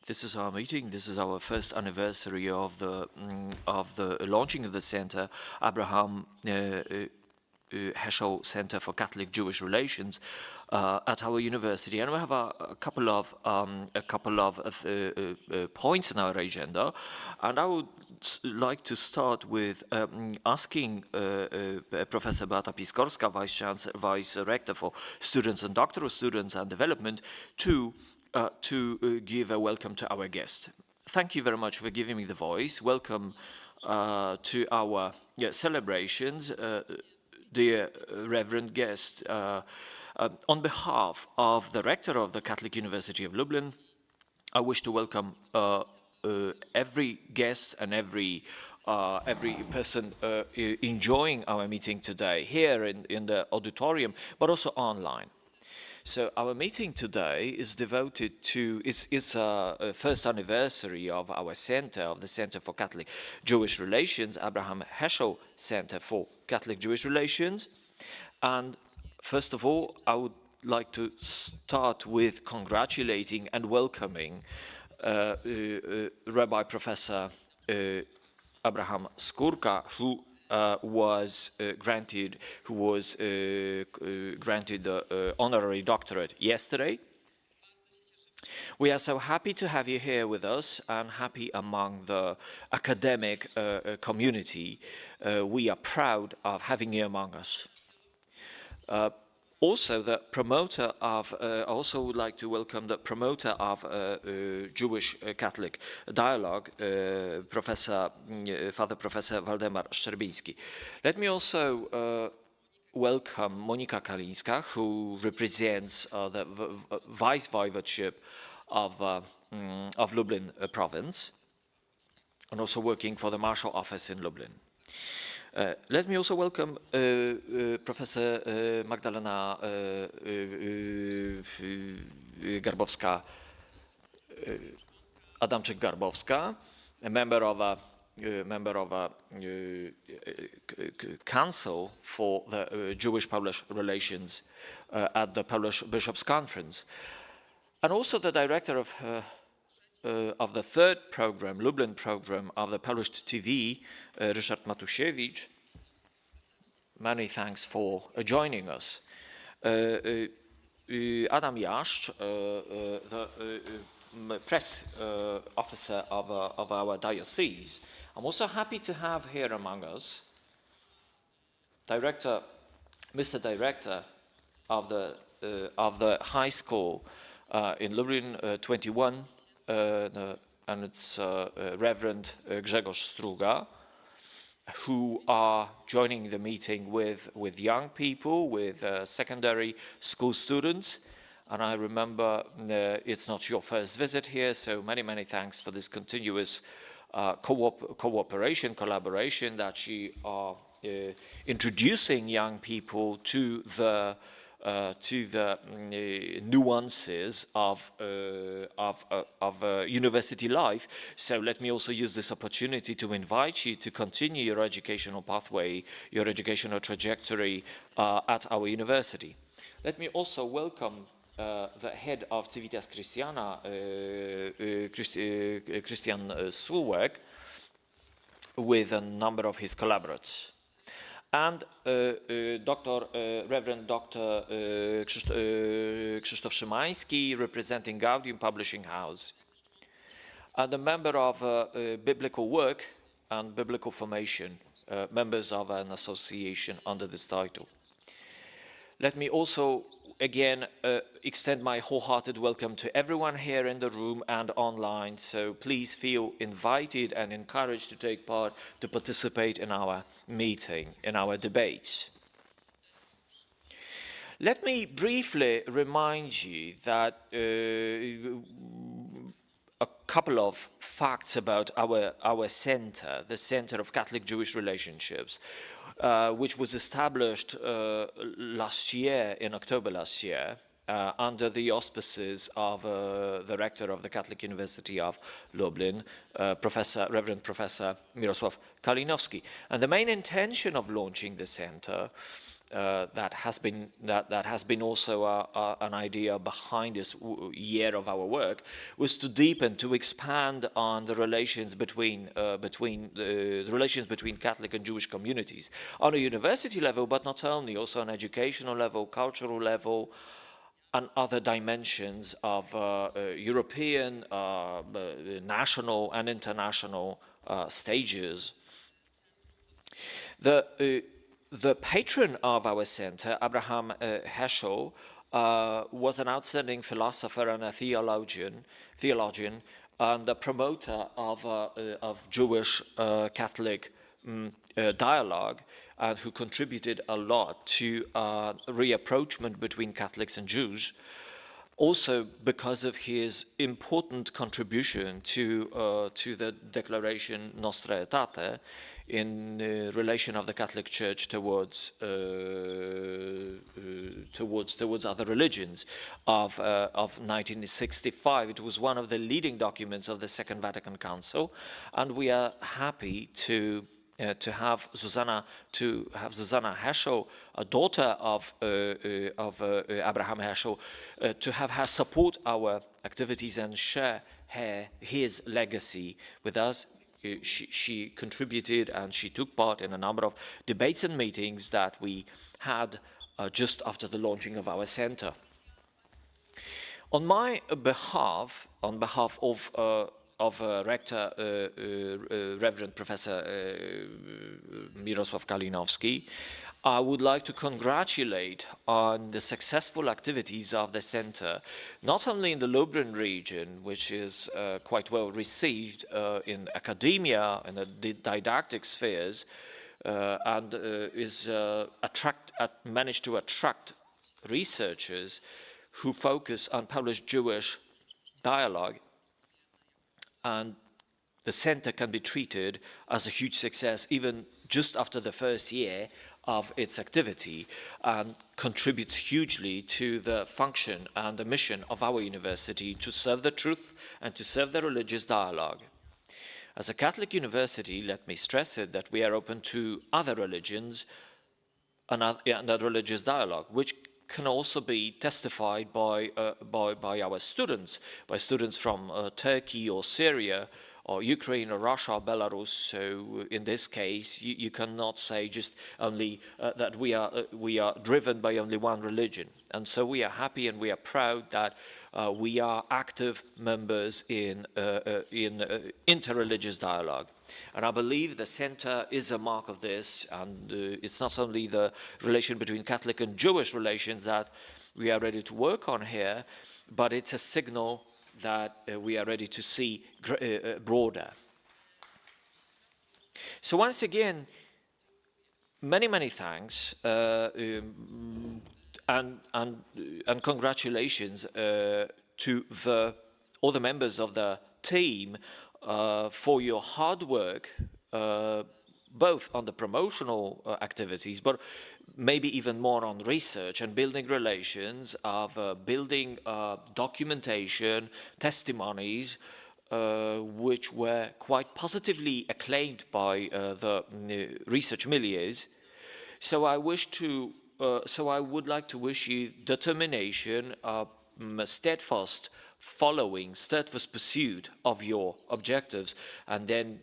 This is our meeting. This is our first anniversary of the launching of the center, Abraham Heschel Center for Catholic Jewish Relations, at our university, and we have a couple of points in our agenda, and I would like to start with asking Professor Beata Piskorska, Vice Rector for Students and Doctoral Students and Development, to give a welcome to our guest. Thank you very much for giving me the voice. Welcome to our celebrations, dear Reverend guest. On behalf of the Rector of the Catholic University of Lublin, I wish to welcome every guest and every person enjoying our meeting today here in the auditorium, but also online. So our meeting today is devoted to, it's a first anniversary of our center, of the Center for Catholic Jewish Relations, Abraham Heschel Center for Catholic Jewish Relations. And first of all, I would like to start with congratulating and welcoming Rabbi Professor Abraham Skurka, who was granted the honorary doctorate yesterday. We are so happy to have you here with us and happy among the academic community. We are proud of having you among us. Also, the promoter of, I also would like to welcome the promoter of Jewish Catholic Dialogue, Father Professor Waldemar Szczerbiński. Let me also welcome Monika Kalińska, who represents the Vice Voivodeship of Lublin province, and also working for the Marshal Office in Lublin. Let me also welcome Professor Magdalena Garbowska, Adamczyk-Garbowska, a member of a council for the Jewish-Polish relations at the Polish Bishops' Conference, and also the director of the third program, Lublin program of the Polish TV, Ryszard Matusiewicz. Many thanks for joining us. Adam Jaszcz, the press officer of our diocese. I'm also happy to have here among us Mr. Director of the high school in Lublin 21, and it's Reverend Grzegorz Struga, who are joining the meeting with young people, with secondary school students. And I remember it's not your first visit here, so many thanks for this continuous collaboration that you are introducing young people to the nuances of university life. So let me also use this opportunity to invite you to continue your educational pathway, your educational trajectory at our university. Let me also welcome the head of Civitas Christiana, Christian Sulwek, with a number of his collaborators. And Reverend Dr. Krzysztof Szymański, representing Gaudium Publishing House, and a member of Biblical Work and Biblical Formation, members of an association under this title. Let me also again extend my wholehearted welcome to everyone here in the room and online, so please feel invited and encouraged to take part, to participate in our meeting, in our debates. Let me briefly remind you that a couple of facts about our center, the Center of Catholic Jewish Relationships, which was established last year, in October last year, under the auspices of the rector of the Catholic University of Lublin, Reverend Professor Mirosław Kalinowski. And the main intention of launching the center that has been also an idea behind this year of our work, was to deepen, to expand on the relations between the relations between Catholic and Jewish communities on a university level, but not only, also on educational level, cultural level, and other dimensions of European, national, and international stages. The patron of our center, Abraham Heschel, was an outstanding philosopher and a theologian, and the promoter of Jewish Catholic dialogue, and who contributed a lot to reapproachment between Catholics and Jews. Also, because of his important contribution to the declaration Nostra Aetate in relation of the Catholic Church towards other religions of 1965. It was one of the leading documents of the Second Vatican Council, and we are happy to have Susanna Heschel, a daughter of Abraham Heschel, to have her support our activities and share his legacy with us. She contributed and she took part in a number of debates and meetings that we had just after the launching of our center. On my behalf, on behalf of Rector, Reverend Professor Mirosław Kalinowski, I would like to congratulate on the successful activities of the center, not only in the Lublin region, which is quite well received in academia and the didactic spheres, and is managed to attract researchers who focus on Polish-Jewish dialogue, and the center can be treated as a huge success even just after the first year of its activity, and contributes hugely to the function and the mission of our university to serve the truth and to serve the religious dialogue. As a Catholic university, let me stress it, that we are open to other religions and other religious dialogue, which can also be testified by our students, from Turkey or Syria or Ukraine or Russia or Belarus. So in this case, you cannot say just only that we are driven by only one religion. And so we are happy and we are proud that we are active members in interreligious dialogue. And I believe the center is a mark of this, and it's not only the relation between Catholic and Jewish relations that we are ready to work on here, but it's a signal that we are ready to see broader. So once again, many thanks and congratulations to all the members of the team for your hard work, both on the promotional activities, but maybe even more on research and building relations, of building documentation, testimonies, which were quite positively acclaimed by the research milieus. So I would like to wish you determination, steadfast pursuit of your objectives, and then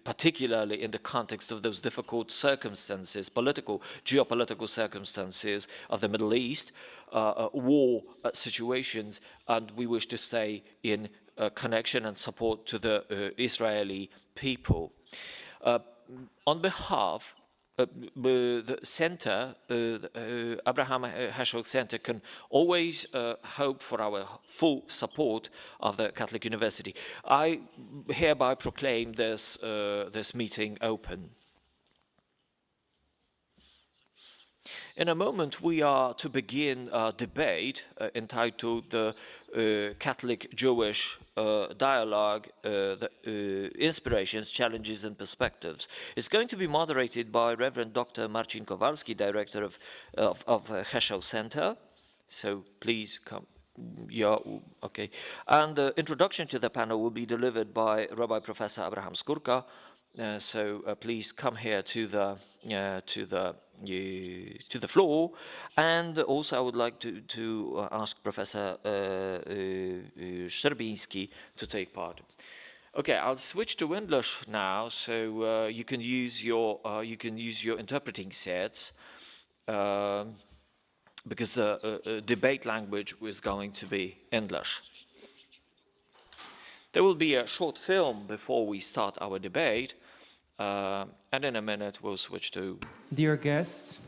particularly in the context of those difficult circumstances, geopolitical circumstances of the Middle East, war situations, and we wish to stay in connection and support to the Israeli people. On behalf the center, Abraham Heschel Center, can always hope for our full support of the Catholic University. I hereby proclaim this meeting open. In a moment, we are to begin a debate entitled the Catholic-Jewish Dialogue, the Inspirations, Challenges and Perspectives. It's going to be moderated by Reverend Dr. Marcin Kowalski, Director of Heschel Center. So please come. Yeah, okay. And the introduction to the panel will be delivered by Rabbi Professor Abraham Skórka, So please come here to the floor, and also I would like to ask Professor Szczerbiński to take part. Okay, I'll switch to English now, so you can use your interpreting sets, because the debate language is going to be English. There will be a short film before we start our debate, and in a minute we'll switch to... Dear guests,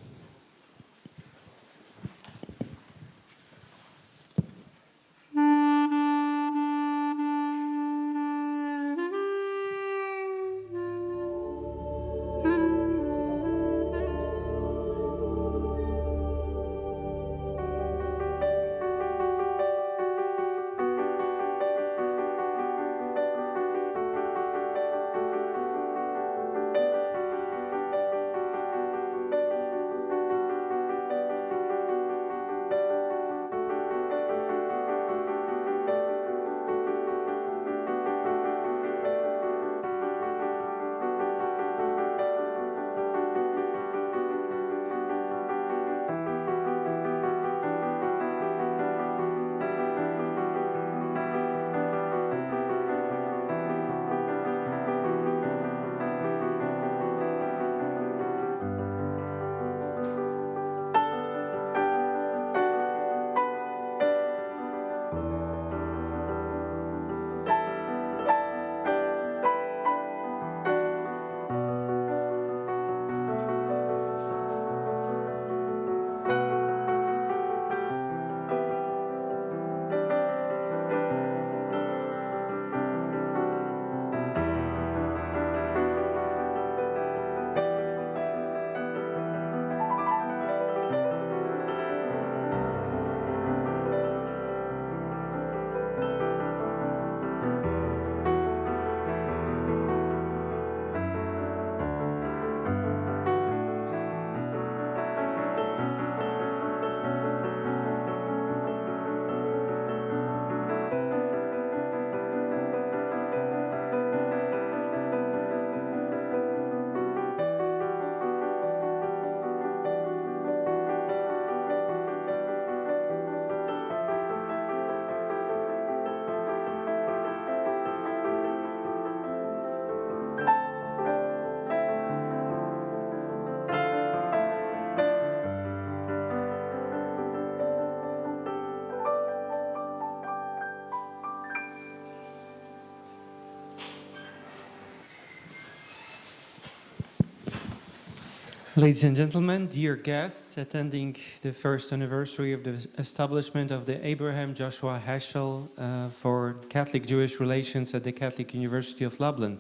ladies and gentlemen, dear guests attending the first anniversary of the establishment of the Abraham Joshua Heschel for Catholic Jewish Relations at the Catholic University of Lublin.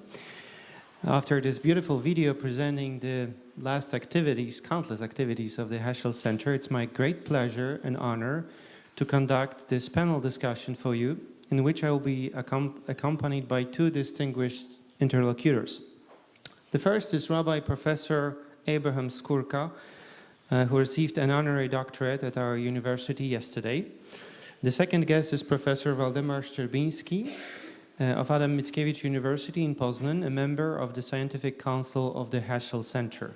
After this beautiful video presenting the last activities, countless activities of the Heschel Center, it's my great pleasure and honor to conduct this panel discussion for you, in which I will be accompanied by two distinguished interlocutors. The first is Rabbi Professor Abraham Skurka, who received an honorary doctorate at our university yesterday. The second guest is Professor Waldemar Szczerbiński of Adam Mickiewicz University in Poznan, a member of the Scientific Council of the Heschel Center.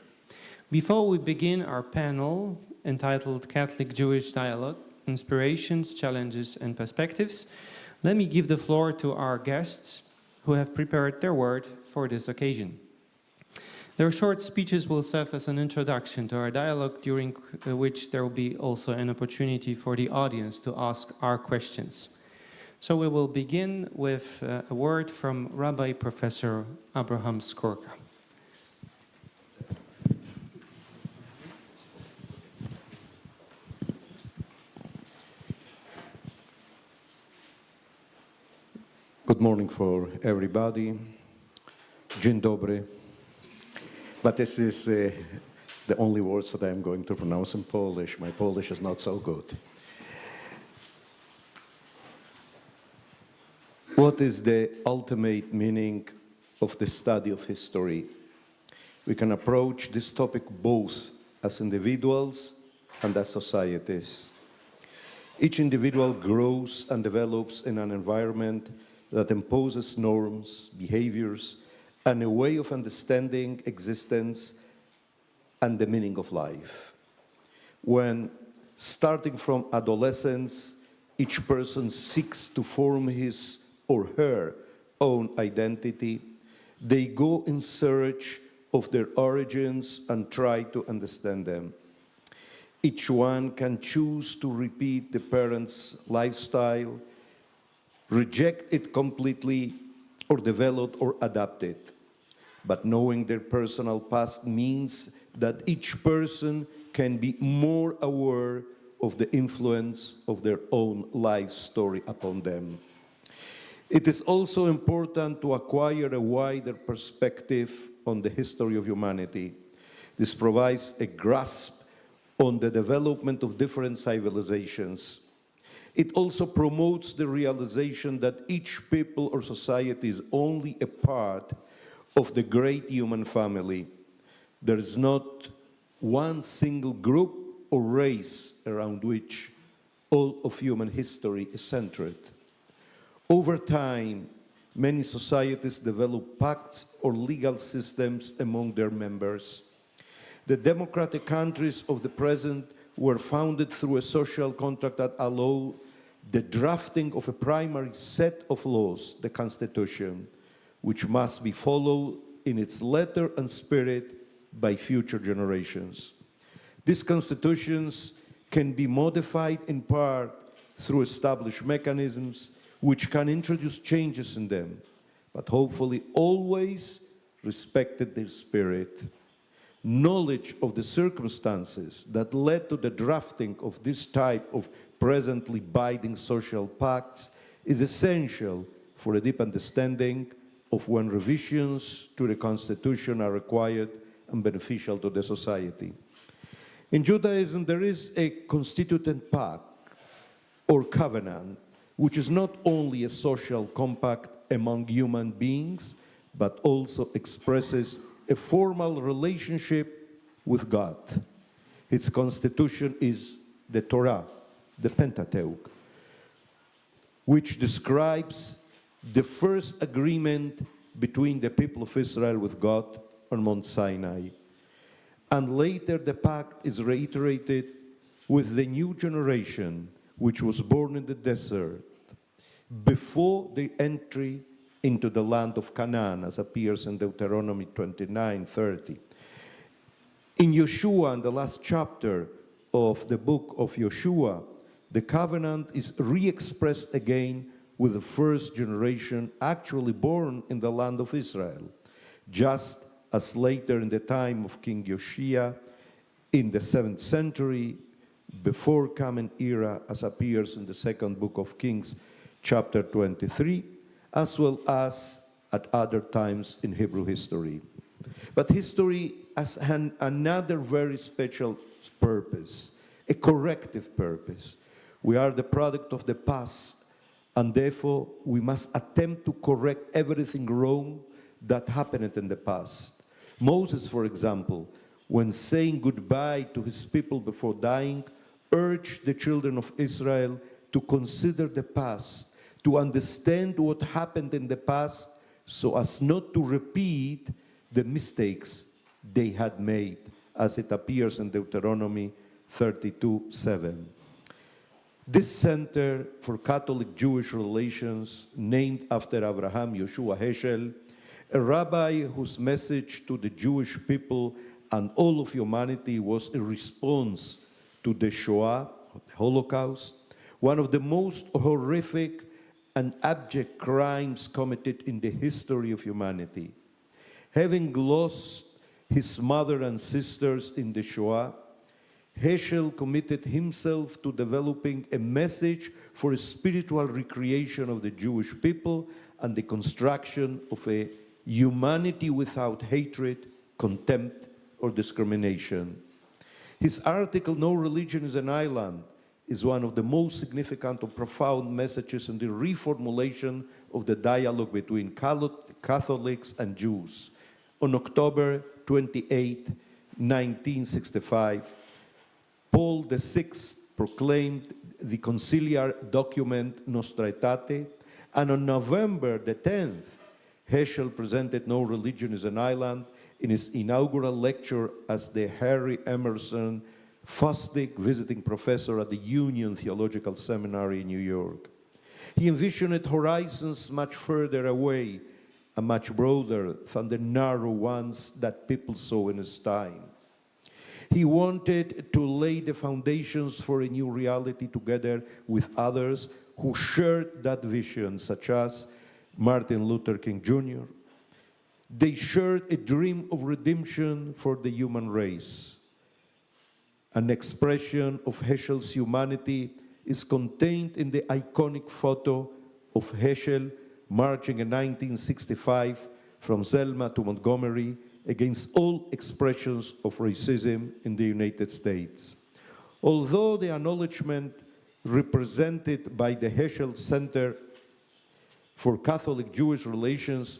Before we begin our panel entitled Catholic-Jewish Dialogue, Inspirations, Challenges and Perspectives, let me give the floor to our guests who have prepared their word for this occasion. Their short speeches will serve as an introduction to our dialogue, during which there will be also an opportunity for the audience to ask our questions. So we will begin with a word from Rabbi Professor Abraham Skurka. Good morning for everybody. Dzień dobry. But this is the only words that I'm going to pronounce in Polish. My Polish is not so good. What is the ultimate meaning of the study of history? We can approach this topic both as individuals and as societies. Each individual grows and develops in an environment that imposes norms, behaviors, and a way of understanding existence and the meaning of life. When, starting from adolescence, each person seeks to form his or her own identity, they go in search of their origins and try to understand them. Each one can choose to repeat the parents' lifestyle, reject it completely, or develop or adapt it. But knowing their personal past means that each person can be more aware of the influence of their own life story upon them. It is also important to acquire a wider perspective on the history of humanity. This provides a grasp on the development of different civilizations. It also promotes the realization that each people or society is only a part of the great human family. There is not one single group or race around which all of human history is centered. Over time, many societies develop pacts or legal systems among their members. The democratic countries of the present were founded through a social contract that allowed the drafting of a primary set of laws, the Constitution, which must be followed in its letter and spirit by future generations. These constitutions can be modified in part through established mechanisms which can introduce changes in them, but hopefully always respected their spirit. Knowledge of the circumstances that led to the drafting of this type of presently binding social pacts is essential for a deep understanding of when revisions to the Constitution are required and beneficial to the society. In Judaism, there is a constituent pact or covenant, which is not only a social compact among human beings, but also expresses a formal relationship with God. Its constitution is the Torah, the Pentateuch, which describes the first agreement between the people of Israel with God on Mount Sinai. And later the pact is reiterated with the new generation, which was born in the desert, before the entry into the land of Canaan, as appears in Deuteronomy 29:30. In Yeshua, in the last chapter of the book of Yeshua, the covenant is re-expressed again with the first generation actually born in the land of Israel, just as later in the time of King Josiah in the 7th century, before Common Era, as appears in the second book of Kings, chapter 23, as well as at other times in Hebrew history. But history has another very special purpose, a corrective purpose. We are the product of the past, and therefore we must attempt to correct everything wrong that happened in the past. Moses, for example, when saying goodbye to his people before dying, urged the children of Israel to consider the past, to understand what happened in the past so as not to repeat the mistakes they had made, as it appears in Deuteronomy 32:7. This Center for Catholic-Jewish Relations, named after Abraham Yoshua Heschel, a rabbi whose message to the Jewish people and all of humanity was a response to the Shoah, the Holocaust, one of the most horrific and abject crimes committed in the history of humanity. Having lost his mother and sisters in the Shoah, Heschel committed himself to developing a message for a spiritual recreation of the Jewish people and the construction of a humanity without hatred, contempt, or discrimination. His article, "No Religion is an Island," is one of the most significant or profound messages in the reformulation of the dialogue between Catholics and Jews. On October 28, 1965, Paul VI proclaimed the conciliar document Nostra Aetate, and on November the 10th, Heschel presented No Religion is an Island in his inaugural lecture as the Harry Emerson Fosdick visiting professor at the Union Theological Seminary in New York. He envisioned horizons much further away and much broader than the narrow ones that people saw in his time. He wanted to lay the foundations for a new reality together with others who shared that vision, such as Martin Luther King Jr. They shared a dream of redemption for the human race. An expression of Heschel's humanity is contained in the iconic photo of Heschel marching in 1965 from Selma to Montgomery against all expressions of racism in the United States. Although the acknowledgement represented by the Heschel Center for Catholic-Jewish Relations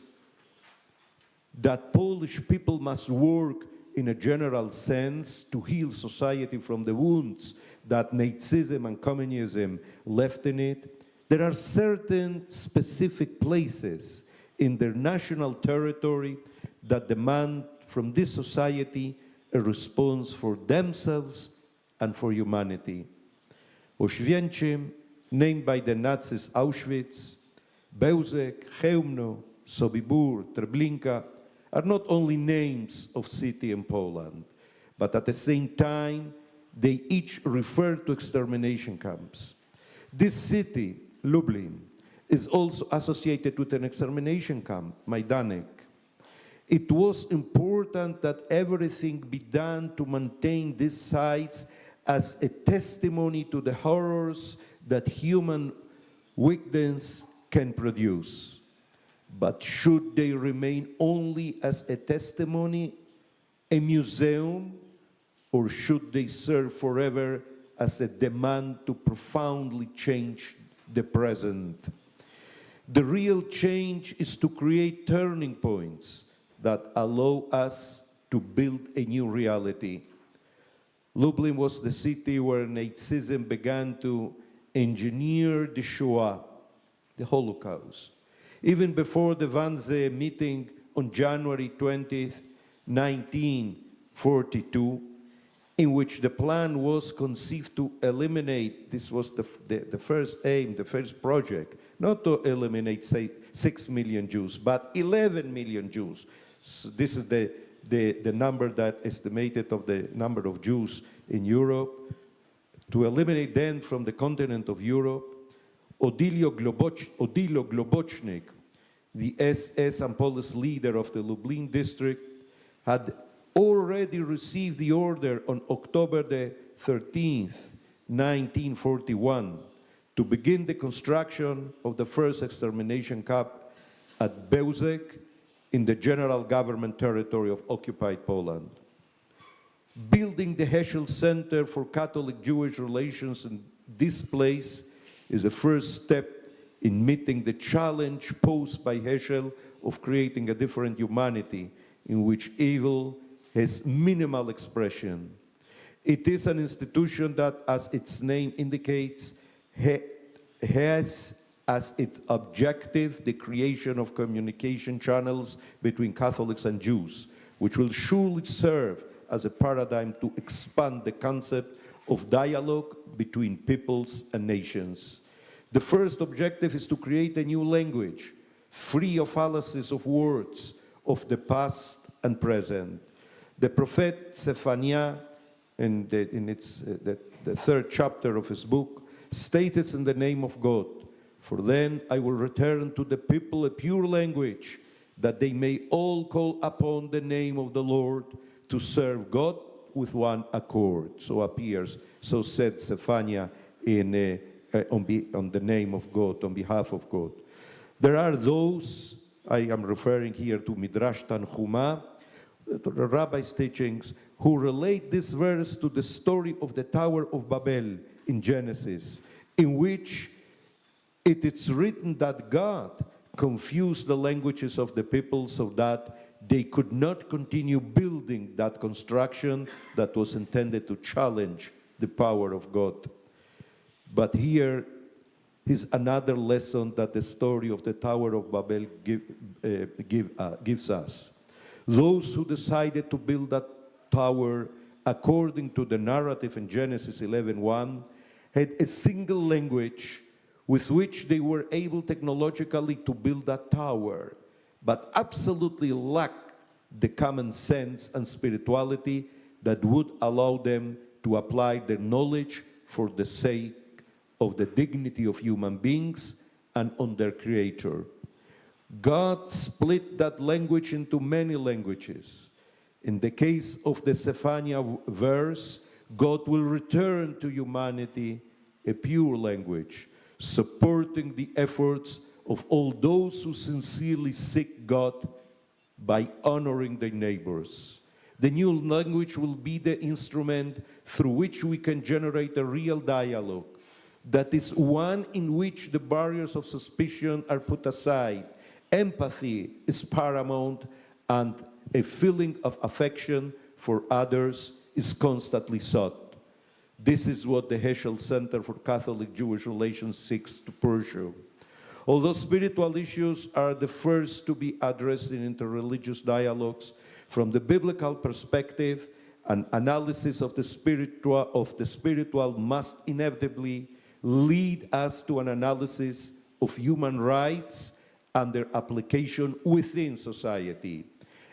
that Polish people must work in a general sense to heal society from the wounds that Nazism and communism left in it, there are certain specific places in their national territory that demand from this society a response for themselves and for humanity. Oświęcim, named by the Nazis Auschwitz, Bełżec, Chełmno, Sobibór, Treblinka, are not only names of city in Poland, but at the same time, they each refer to extermination camps. This city, Lublin, is also associated with an extermination camp, Majdanek. It was important that everything be done to maintain these sites as a testimony to the horrors that human weakness can produce. But should they remain only as a testimony, a museum, or should they serve forever as a demand to profoundly change the present? The real change is to create turning points that allow us to build a new reality. Lublin was the city where Nazism began to engineer the Shoah, the Holocaust. Even before the Wannsee meeting on January 20th, 1942, in which the plan was conceived to eliminate, this was the first aim, the first project, not to eliminate, say, 6 million Jews, but 11 million Jews. So this is the number that estimated of the number of Jews in Europe, to eliminate them from the continent of Europe. Odilo Globocznik, the SS and police leader of the Lublin district, had already received the order on October the 13th, 1941, to begin the construction of the first extermination camp at Bełżec in the general government territory of occupied Poland. Building the Heschel Center for Catholic-Jewish Relations in this place is a first step in meeting the challenge posed by Heschel of creating a different humanity in which evil has minimal expression. It is an institution that, as its name indicates, has as its objective the creation of communication channels between Catholics and Jews, which will surely serve as a paradigm to expand the concept of dialogue between peoples and nations. The first objective is to create a new language, free of fallacies of words of the past and present. The prophet Zephaniah, in the third chapter of his book, states in the name of God, "For then I will return to the people a pure language, that they may all call upon the name of the Lord to serve God with one accord." So said Zephaniah on the name of God, on behalf of God. There are those, I am referring here to Midrash Tanhuma, to the rabbi's teachings, who relate this verse to the story of the Tower of Babel in Genesis, in which it is written that God confused the languages of the people so that they could not continue building that construction that was intended to challenge the power of God. But here, is another lesson that the story of the Tower of Babel gives us. Those who decided to build that tower, according to the narrative in Genesis 11:1, had a single language with which they were able technologically to build that tower, but absolutely lacked the common sense and spirituality that would allow them to apply their knowledge for the sake of the dignity of human beings and on their Creator. God split that language into many languages. In the case of the Zephaniah verse, God will return to humanity a pure language, supporting the efforts of all those who sincerely seek God by honoring their neighbors. The new language will be the instrument through which we can generate a real dialogue, that is one in which the barriers of suspicion are put aside. Empathy is paramount, and a feeling of affection for others is constantly sought. This is what the Heschel Center for Catholic-Jewish Relations seeks to pursue. Although spiritual issues are the first to be addressed in interreligious dialogues, from the biblical perspective, an analysis of the spiritual must inevitably lead us to an analysis of human rights and their application within society.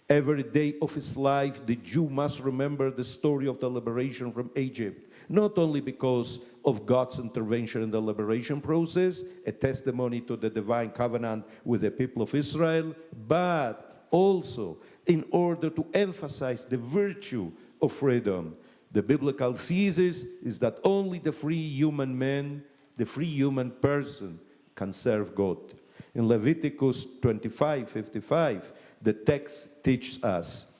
Every day of his life, the Jew must remember the story of the liberation from Egypt, not only because of God's intervention in the liberation process, a testimony to the divine covenant with the people of Israel, but also in order to emphasize the virtue of freedom. The biblical thesis is that only the free human man, the free human person, can serve God. In Leviticus 25:55, the text teaches us,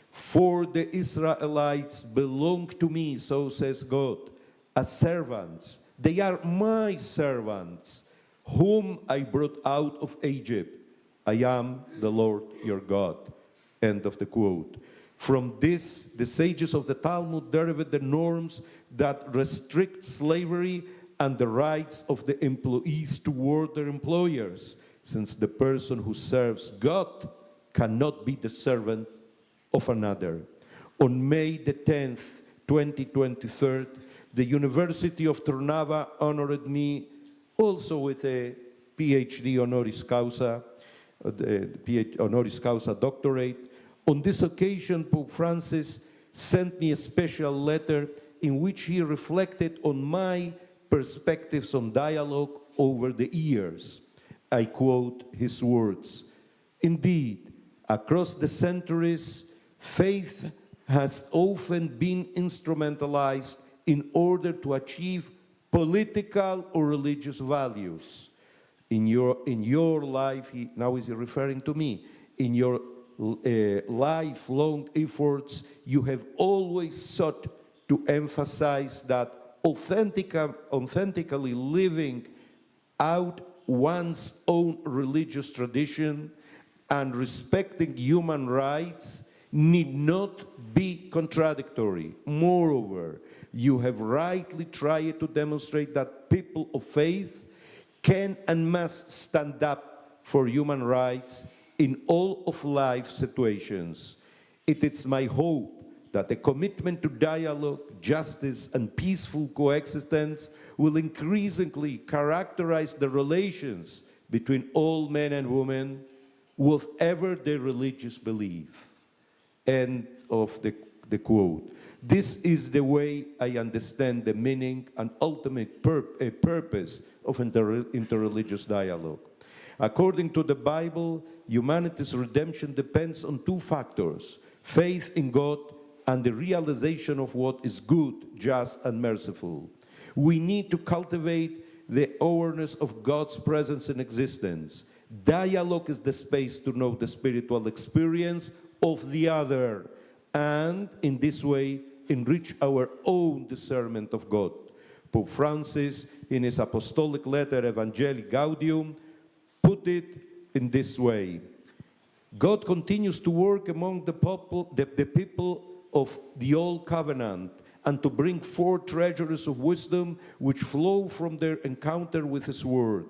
"For the Israelites belong to me, so says God, as servants. They are my servants, whom I brought out of Egypt. I am the Lord your God." End of the quote. From this, the sages of the Talmud derived the norms that restrict slavery and the rights of the employees toward their employers, since the person who serves God cannot be the servant of another. On May the 10th, 2023, the University of Trnava honored me also with a PhD honoris causa, honoris causa doctorate. On this occasion, Pope Francis sent me a special letter in which he reflected on my perspectives on dialogue over the years. I quote his words, "Indeed, across the centuries, faith has often been instrumentalized in order to achieve political or religious values. In your life," now he's referring to me, "in your lifelong efforts, you have always sought to emphasize that authentically living out one's own religious tradition and respecting human rights need not be contradictory. Moreover, you have rightly tried to demonstrate that people of faith can and must stand up for human rights in all of life situations. It is my hope that the commitment to dialogue, justice, and peaceful coexistence will increasingly characterize the relations between all men and women, whatever their religious belief." End of the quote. This is the way I understand the meaning and ultimate purpose of interreligious dialogue. According to the Bible, humanity's redemption depends on two factors: faith in God and the realization of what is good, just, and merciful. We need to cultivate the awareness of God's presence in existence. Dialogue is the space to know the spiritual experience of the other, and in this way enrich our own discernment of God. Pope Francis, in his apostolic letter Evangelii Gaudium, put it in this way: God continues to work among the people of the Old Covenant and to bring forth treasures of wisdom which flow from their encounter with His Word.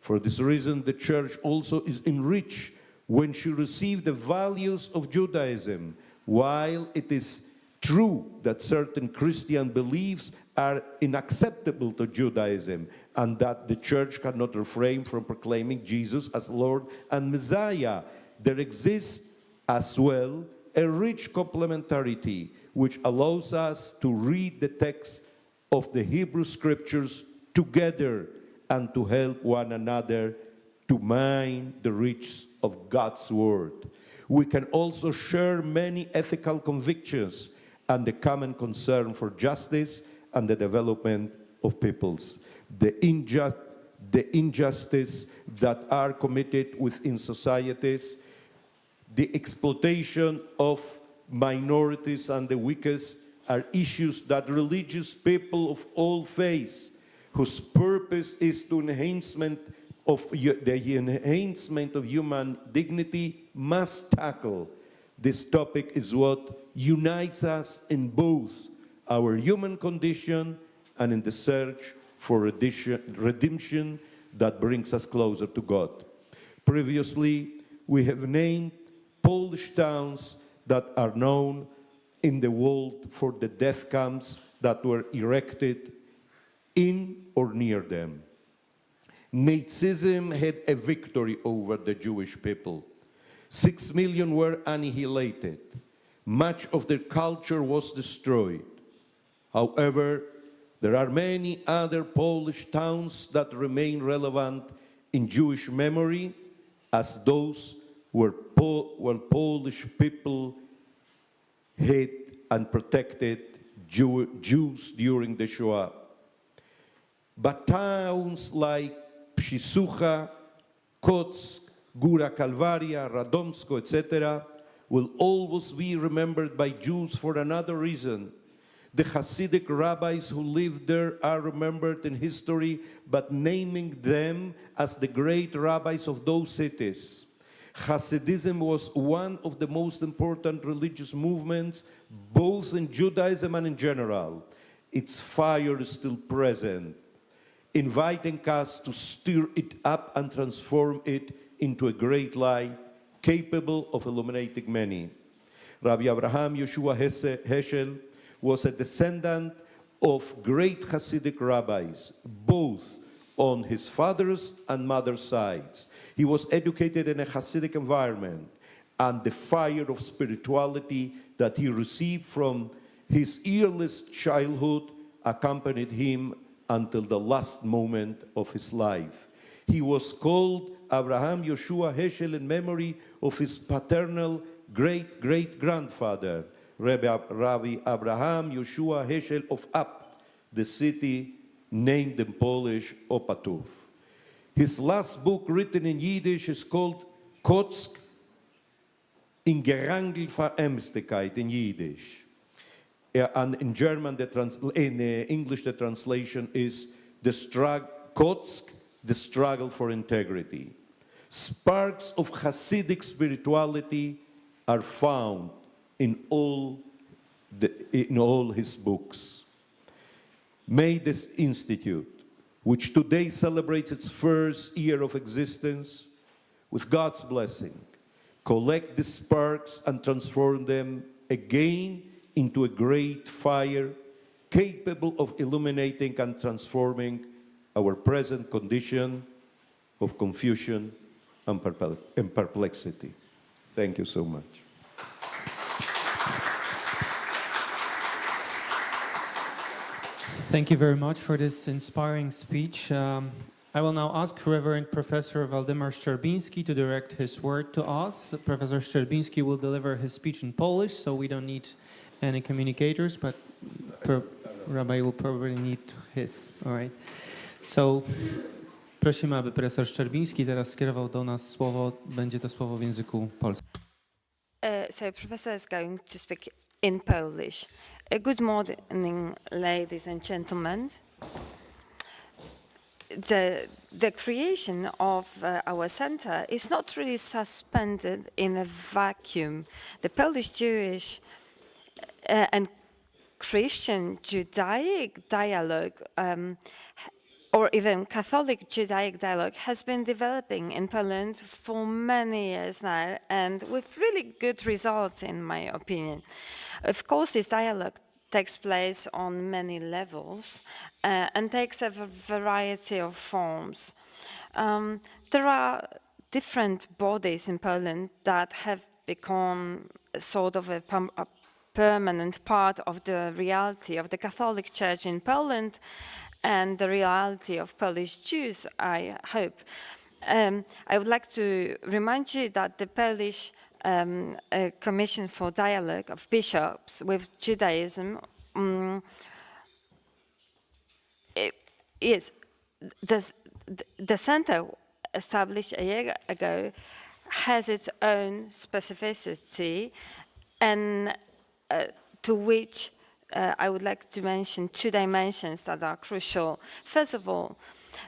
For this reason, the Church also is enriched when she received the values of Judaism, while it is true that certain Christian beliefs are unacceptable to Judaism, and that the Church cannot refrain from proclaiming Jesus as Lord and Messiah. There exists as well a rich complementarity which allows us to read the text of the Hebrew Scriptures together and to help one another to mine the riches of God's Word. We can also share many ethical convictions and the common concern for justice and the development of peoples. The injustice that are committed within societies, the exploitation of minorities and the weakest are issues that religious people of all faiths, whose purpose is the enhancement of human dignity, must tackle. This topic is what unites us in both our human condition and in the search for redemption that brings us closer to God. Previously, we have named Polish towns that are known in the world for the death camps that were erected in or near them. Nazism had a victory over the Jewish people. 6 million were annihilated. Much of their culture was destroyed. However, there are many other Polish towns that remain relevant in Jewish memory as those where Polish people hid and protected Jews during the Shoah. But towns like Przysłucha, Kock, Góra Kalwaria, Radomsko, etc. will always be remembered by Jews for another reason. The Hasidic rabbis who lived there are remembered in history, but naming them as the great rabbis of those cities. Hasidism was one of the most important religious movements, both in Judaism and in general. Its fire is still present, inviting us to stir it up and transform it into a great light, capable of illuminating many. Rabbi Abraham Yeshua Heschel was a descendant of great Hasidic rabbis, both on his father's and mother's sides. He was educated in a Hasidic environment, and the fire of spirituality that he received from his earliest childhood accompanied him until the last moment of his life. He was called Abraham Yeshua Heschel in memory of his paternal great-great-grandfather, Rabbi Abraham Yeshua Heschel of Up, the city named in Polish Opatów. His last book, written in Yiddish, is called Kock in Gerangelverämstigkeit in Yiddish. And in German, in English, the translation is Kock, the struggle for integrity. Sparks of Hasidic spirituality are found in all his books. May this institute, which today celebrates its first year of existence, with God's blessing, collect the sparks and transform them again into a great fire capable of illuminating and transforming our present condition of confusion and perplexity. Thank you so much. Thank you very much for this inspiring speech. I will now ask Reverend Professor Waldemar Szczerbiński to direct his word to us. Professor Szczerbiński will deliver his speech in Polish, so we don't need any communicators, but Rabbi will probably need his. All right. So prosimy, aby profesor Szczerbiński teraz skierował do nas słowo. Będzie to słowo w języku polskim. So Professor is going to speak in Polish. Good morning, ladies and gentlemen. The creation of our center is not really suspended in a vacuum. The Polish Jewish and Christian-Judaic dialogue or even Catholic-Judaic dialogue has been developing in Poland for many years now, and with really good results, in my opinion. Of course, this dialogue takes place on many levels and takes a variety of forms. There are different bodies in Poland that have become sort of a permanent part of the reality of the Catholic Church in Poland and the reality of Polish Jews, I hope. I would like to remind you that the Polish Commission for Dialogue of Bishops with Judaism is the center established a year ago has its own specificity, and to which I would like to mention 2 dimensions that are crucial. First of all,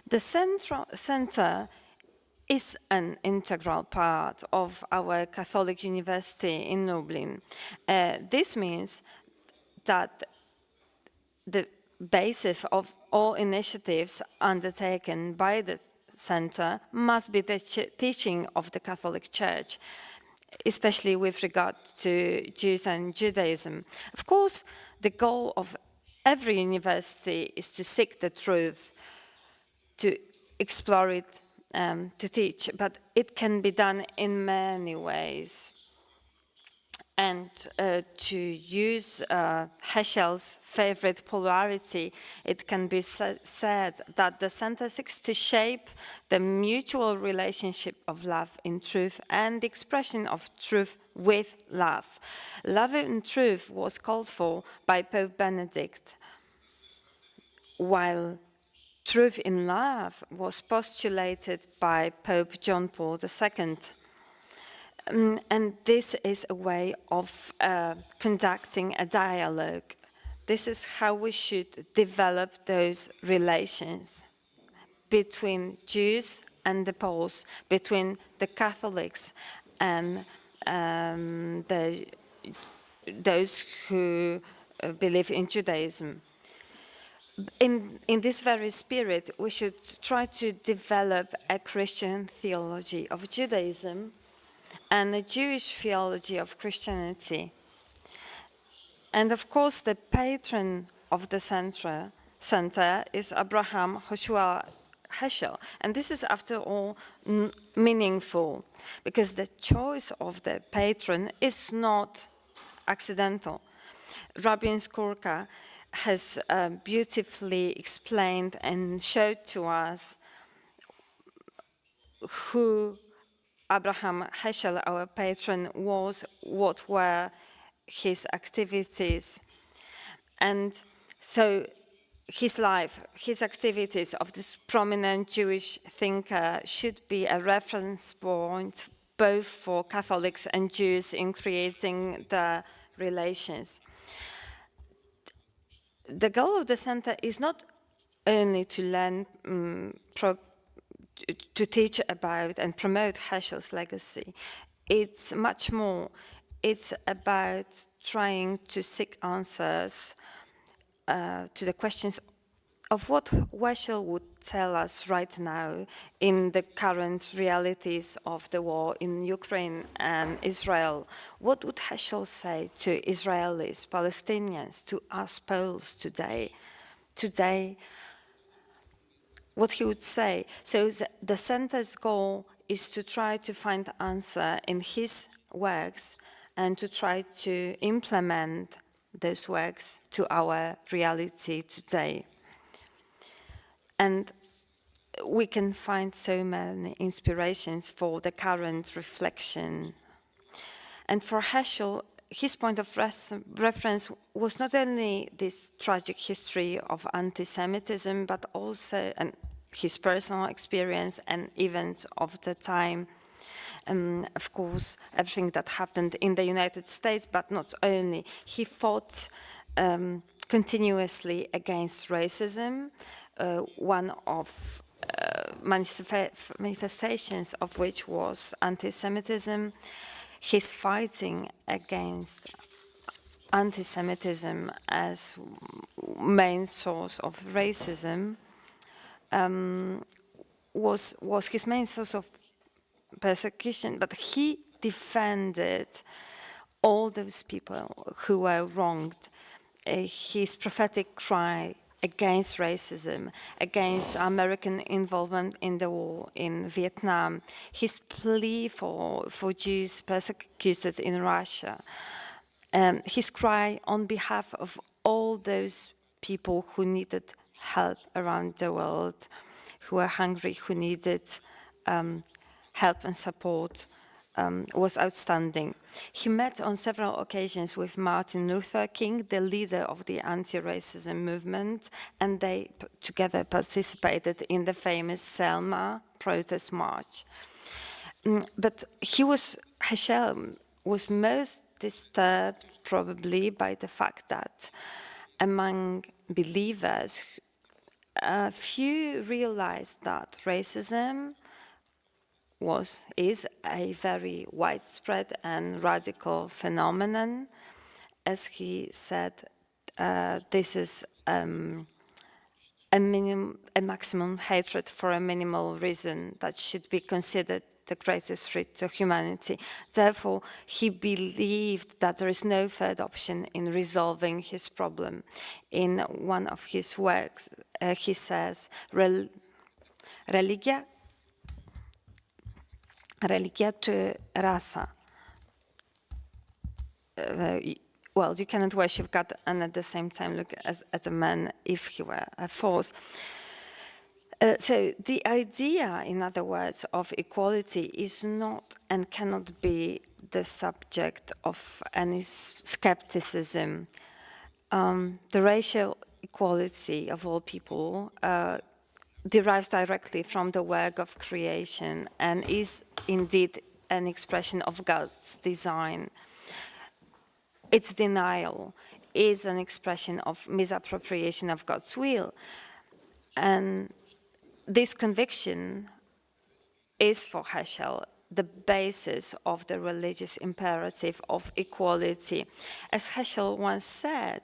the center is an integral part of our Catholic University in Lublin. This means that the basis of all initiatives undertaken by the center must be the teaching of the Catholic Church, especially with regard to Jews and Judaism. Of course, the goal of every university is to seek the truth, to explore it, to teach, but it can be done in many ways. And to use Heschel's favorite polarity, it can be said that the center seeks to shape the mutual relationship of love in truth and the expression of truth with love. Love in truth was called for by Pope Benedict, while truth in love was postulated by Pope John Paul II. And this is a way of conducting a dialogue. This is how we should develop those relations between Jews and the Poles, between the Catholics and those who believe in Judaism. In this very spirit, we should try to develop a Christian theology of Judaism and a Jewish theology of Christianity. And of course, the patron of the center is Abraham Joshua Heschel. And this is, after all, meaningful, because the choice of the patron is not accidental. Rabbi Skurka has beautifully explained and showed to us who Abraham Heschel, our patron, was, what were his activities. And so his life, his activities of this prominent Jewish thinker should be a reference point both for Catholics and Jews in creating the relations. The goal of the center is not only to learn to teach about and promote Heschel's legacy. It's much more. It's about trying to seek answers to the questions of what Heschel would tell us right now in the current realities of the war in Ukraine and Israel. What would Heschel say to Israelis, Palestinians, to us Poles today? What he would say. So the center's goal is to try to find answer in his works and to try to implement those works to our reality today. And we can find so many inspirations for the current reflection. And for Heschel, his point of reference was not only this tragic history of anti-Semitism, but also his personal experience and events of the time. Of course, everything that happened in the United States, but not only. He fought continuously against racism, one of manifestations of which was anti-Semitism. His fighting against anti-Semitism as main source of racism was his main source of persecution, but he defended all those people who were wronged. His prophetic cry against racism, against American involvement in the war in Vietnam, his plea for Jews persecuted in Russia, his cry on behalf of all those people who needed help around the world, who were hungry, who needed help and support, was outstanding. He met on several occasions with Martin Luther King, the leader of the anti-racism movement, and they together participated in the famous Selma protest march. But Heschel was most disturbed probably by the fact that among believers, few realized that racism is a very widespread and radical phenomenon. As he said, this is a maximum hatred for a minimal reason that should be considered the greatest threat to humanity. Therefore, he believed that there is no third option in resolving his problem. In one of his works, he says, religia czy rasa? Well, you cannot worship God and at the same time look at a man if he were a force. So the idea, in other words, of equality is not and cannot be the subject of any skepticism. The racial equality of all people derives directly from the work of creation and is indeed an expression of God's design. Its denial is an expression of misappropriation of God's will. And this conviction is for Heschel the basis of the religious imperative of equality. As Heschel once said,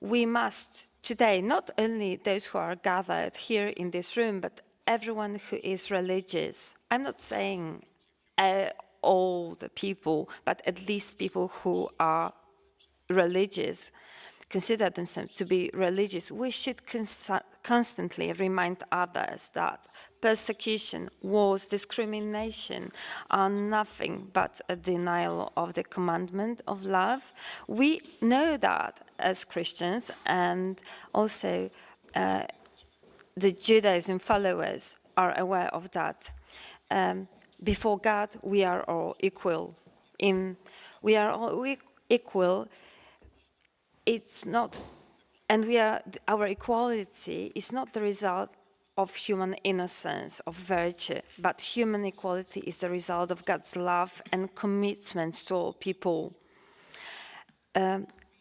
we must today, not only those who are gathered here in this room, but everyone who is religious. I'm not saying all the people, but at least people who are religious, consider themselves to be religious. We should constantly remind others that persecution, wars, discrimination are nothing but a denial of the commandment of love. We know that as Christians, and also the Judaism followers are aware of that. Before God, we are all equal. We are all equal. It's not, and our equality is not the result of human innocence, of virtue, but human equality is the result of God's love and commitment to all people.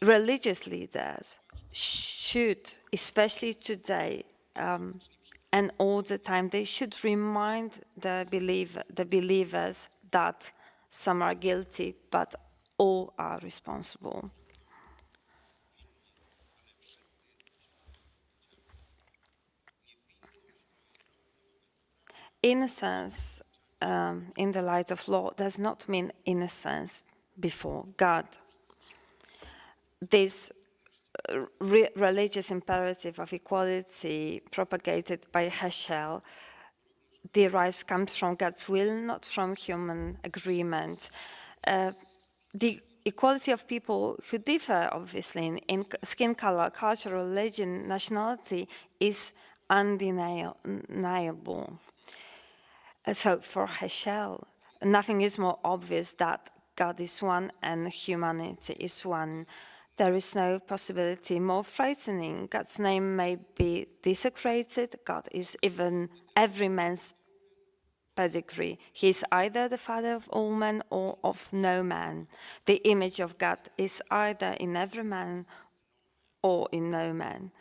Religious leaders should, especially today, and all the time, they should remind the believers that some are guilty, but all are responsible. Innocence in the light of law does not mean innocence before God. This religious imperative of equality propagated by Heschel comes from God's will, not from human agreement. The equality of people who differ, obviously, in skin color, culture, religion, nationality is undeniable. So for Heschel, nothing is more obvious that God is one and humanity is one. There is no possibility more frightening. God's name may be desecrated. God is even every man's pedigree. He is either the father of all men or of no man. The image of God is either in every man or in no man.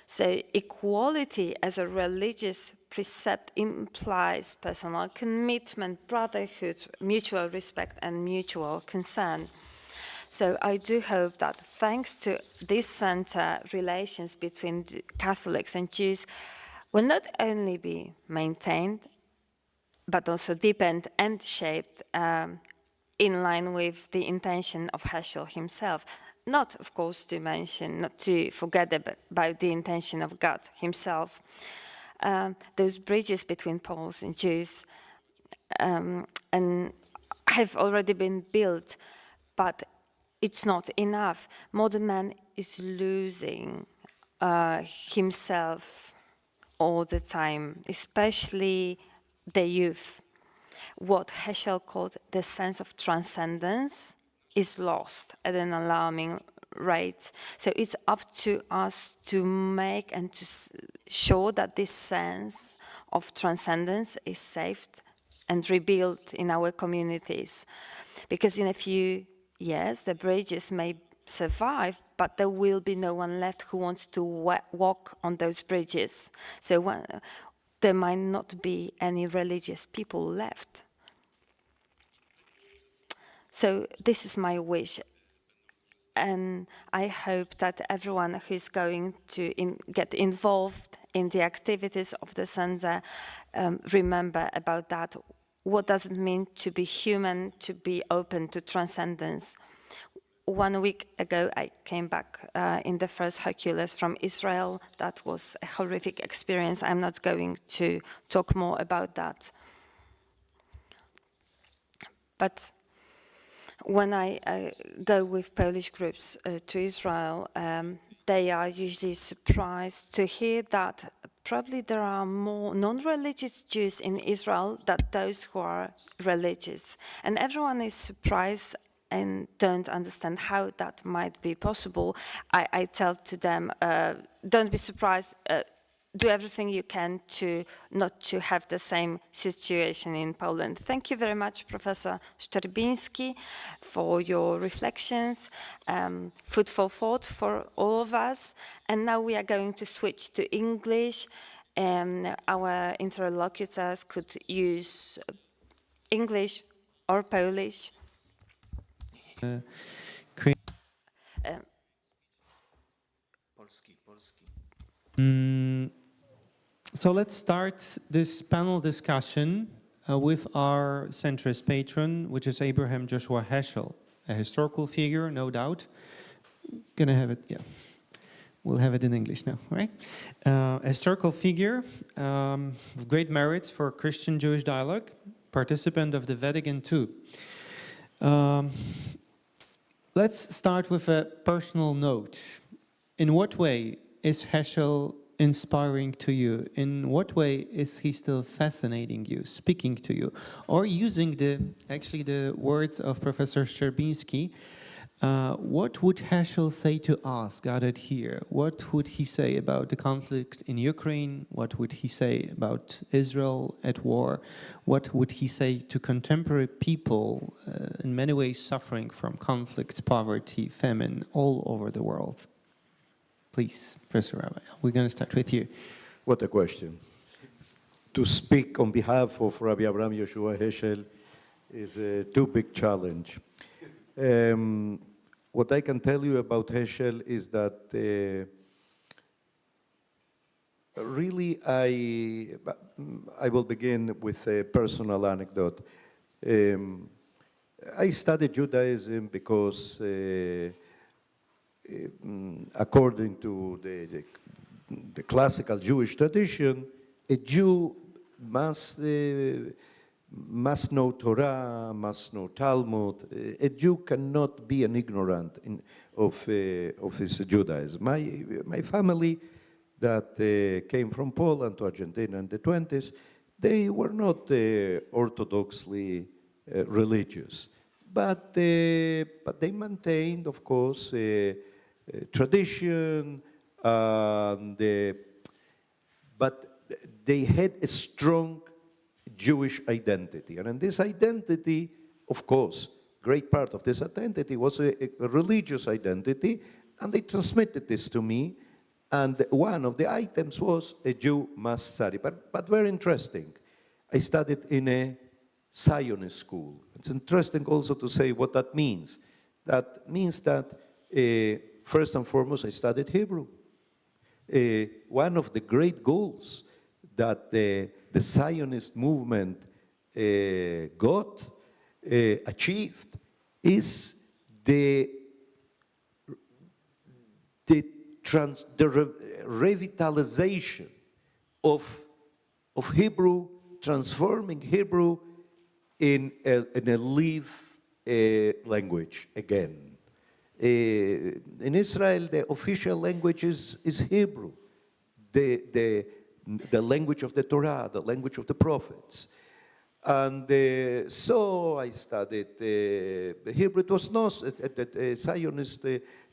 So equality as a religious precept implies personal commitment, brotherhood, mutual respect, and mutual concern. So I do hope that thanks to this center, relations between Catholics and Jews will not only be maintained, but also deepened and shaped in line with the intention of Heschel himself. Not, of course, not to forget about the intention of God himself. Those bridges between Poles and Jews and have already been built, but it's not enough. Modern man is losing himself all the time, especially the youth. What Heschel called the sense of transcendence is lost at an alarming rate. So it's up to us to make and to show that this sense of transcendence is saved and rebuilt in our communities. Because in a few years, the bridges may survive, but there will be no one left who wants to walk on those bridges. So there might not be any religious people left. So this is my wish. And I hope that everyone who's going to get involved in the activities of the center remember about that. What does it mean to be human, to be open to transcendence? 1 week ago, I came back in the first Hercules from Israel. That was a horrific experience. I'm not going to talk more about that. But when I go with Polish groups to Israel, they are usually surprised to hear that probably there are more non-religious Jews in Israel than those who are religious. And everyone is surprised and don't understand how that might be possible. I tell to them, don't be surprised, do everything you can to not to have the same situation in Poland. Thank you very much, Professor Szczerbiński, for your reflections, food for thought for all of us. And now we are going to switch to English. Our interlocutors could use English or Polish. So let's start this panel discussion with our centrist patron, which is Abraham Joshua Heschel, a historical figure, no doubt. Gonna have it, yeah. We'll have it in English now, right? A historical figure of great merits for Christian-Jewish dialogue, participant of the Vatican II. Let's start with a personal note. In what way is Heschel inspiring to you? In what way is he still fascinating you, speaking to you? Or using the words of Professor Szczerbiński, what would Heschel say to us gathered here? What would he say about the conflict in Ukraine? What would he say about Israel at war? What would he say to contemporary people in many ways suffering from conflicts, poverty, famine all over the world? Please, Professor Rabbi, we're going to start with you. What a question. To speak on behalf of Rabbi Abraham Joshua Heschel is a too big challenge. What I can tell you about Heschel is that really I will begin with a personal anecdote. I studied Judaism because according to the classical Jewish tradition, a Jew must know Torah, must know Talmud. A Jew cannot be an ignorant of his Judaism. My family that came from Poland to Argentina in the 20s, they were not orthodoxly religious, but they maintained, of course, tradition, but they had a strong Jewish identity. And in this identity, of course, great part of this identity was a religious identity, and they transmitted this to me. And one of the items was a Jew must study. But very interesting. I studied in a Zionist school. It's interesting also to say what that means. That means that, first and foremost, I studied Hebrew. One of the great goals that the Zionist movement achieved, is the revitalization of Hebrew, transforming Hebrew in a live language again. In Israel, the official language is Hebrew, the language of the Torah, the language of the prophets. And so I studied Hebrew. It was not at the Zionist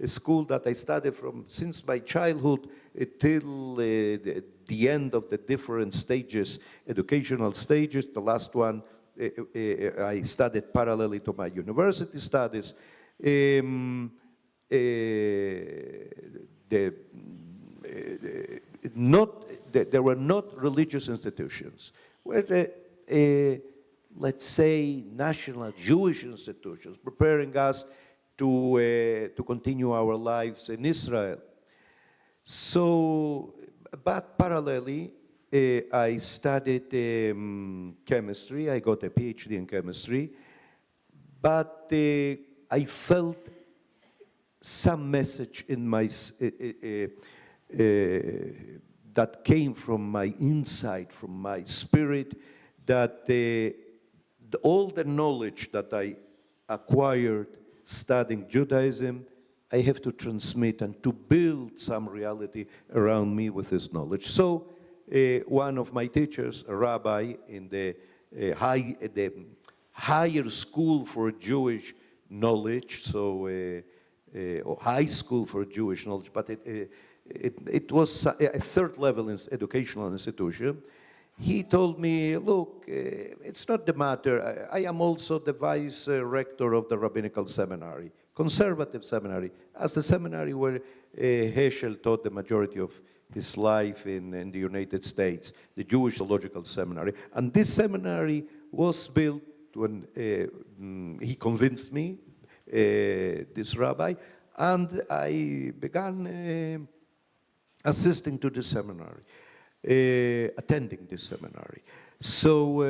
school that I studied from since my childhood till the end of the different stages, educational stages. The last one, I studied parallelly to my university studies. There were not religious institutions. Let's say, national Jewish institutions, preparing us to continue our lives in Israel. So, but parallelly, I studied chemistry. I got a PhD in chemistry, but I felt some message in my that came from my inside, from my spirit, that all the knowledge that I acquired studying Judaism, I have to transmit and to build some reality around me with this knowledge. So one of my teachers, a rabbi in the higher school for Jewish knowledge, so or high school for Jewish knowledge, but it was a third level educational institution. He told me, look, it's not the matter. I am also the vice rector of the rabbinical seminary, conservative seminary, as the seminary where Heschel taught the majority of his life in the United States, the Jewish Theological Seminary. And this seminary was built when he convinced me, this rabbi, and I began assisting to the seminary. Attending this seminary. So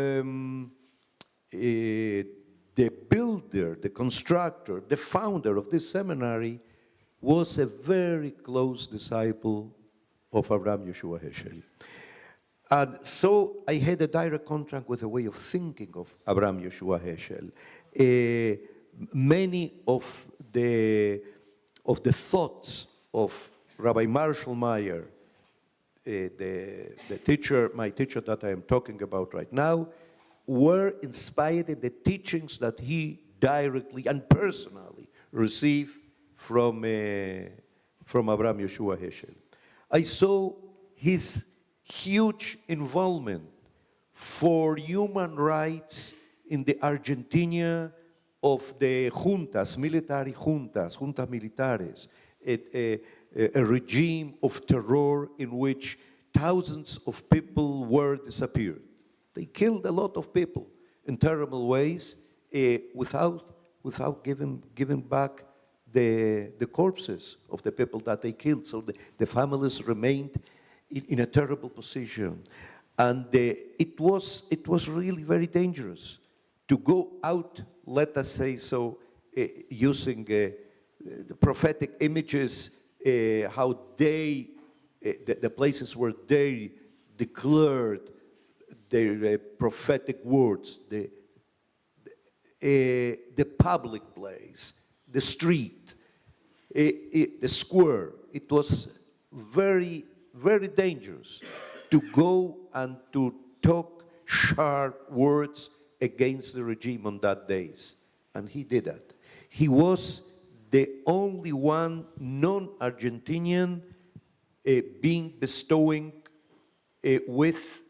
the builder, the constructor, the founder of this seminary was a very close disciple of Avraham Yeshua Heschel. And so I had a direct contact with the way of thinking of Avraham Yeshua Heschel. Many of the thoughts of Rabbi Marshall Meyer, the teacher, my teacher that I am talking about right now, were inspired in the teachings that he directly and personally received from Avraham Yeshua Heschel. I saw his huge involvement for human rights in the Argentina of the juntas, military juntas, juntas militares, a regime of terror in which thousands of people were disappeared. They killed a lot of people in terrible ways without giving back the corpses of the people that they killed. So the families remained in a terrible position. And it was really very dangerous to go out, let us say so, using the prophetic images, how they, the places where they declared their prophetic words, the public place, the street, the square. It was very, very dangerous to go and to talk sharp words against the regime on that days. And he did that. He was the only one non-Argentinian being bestowing with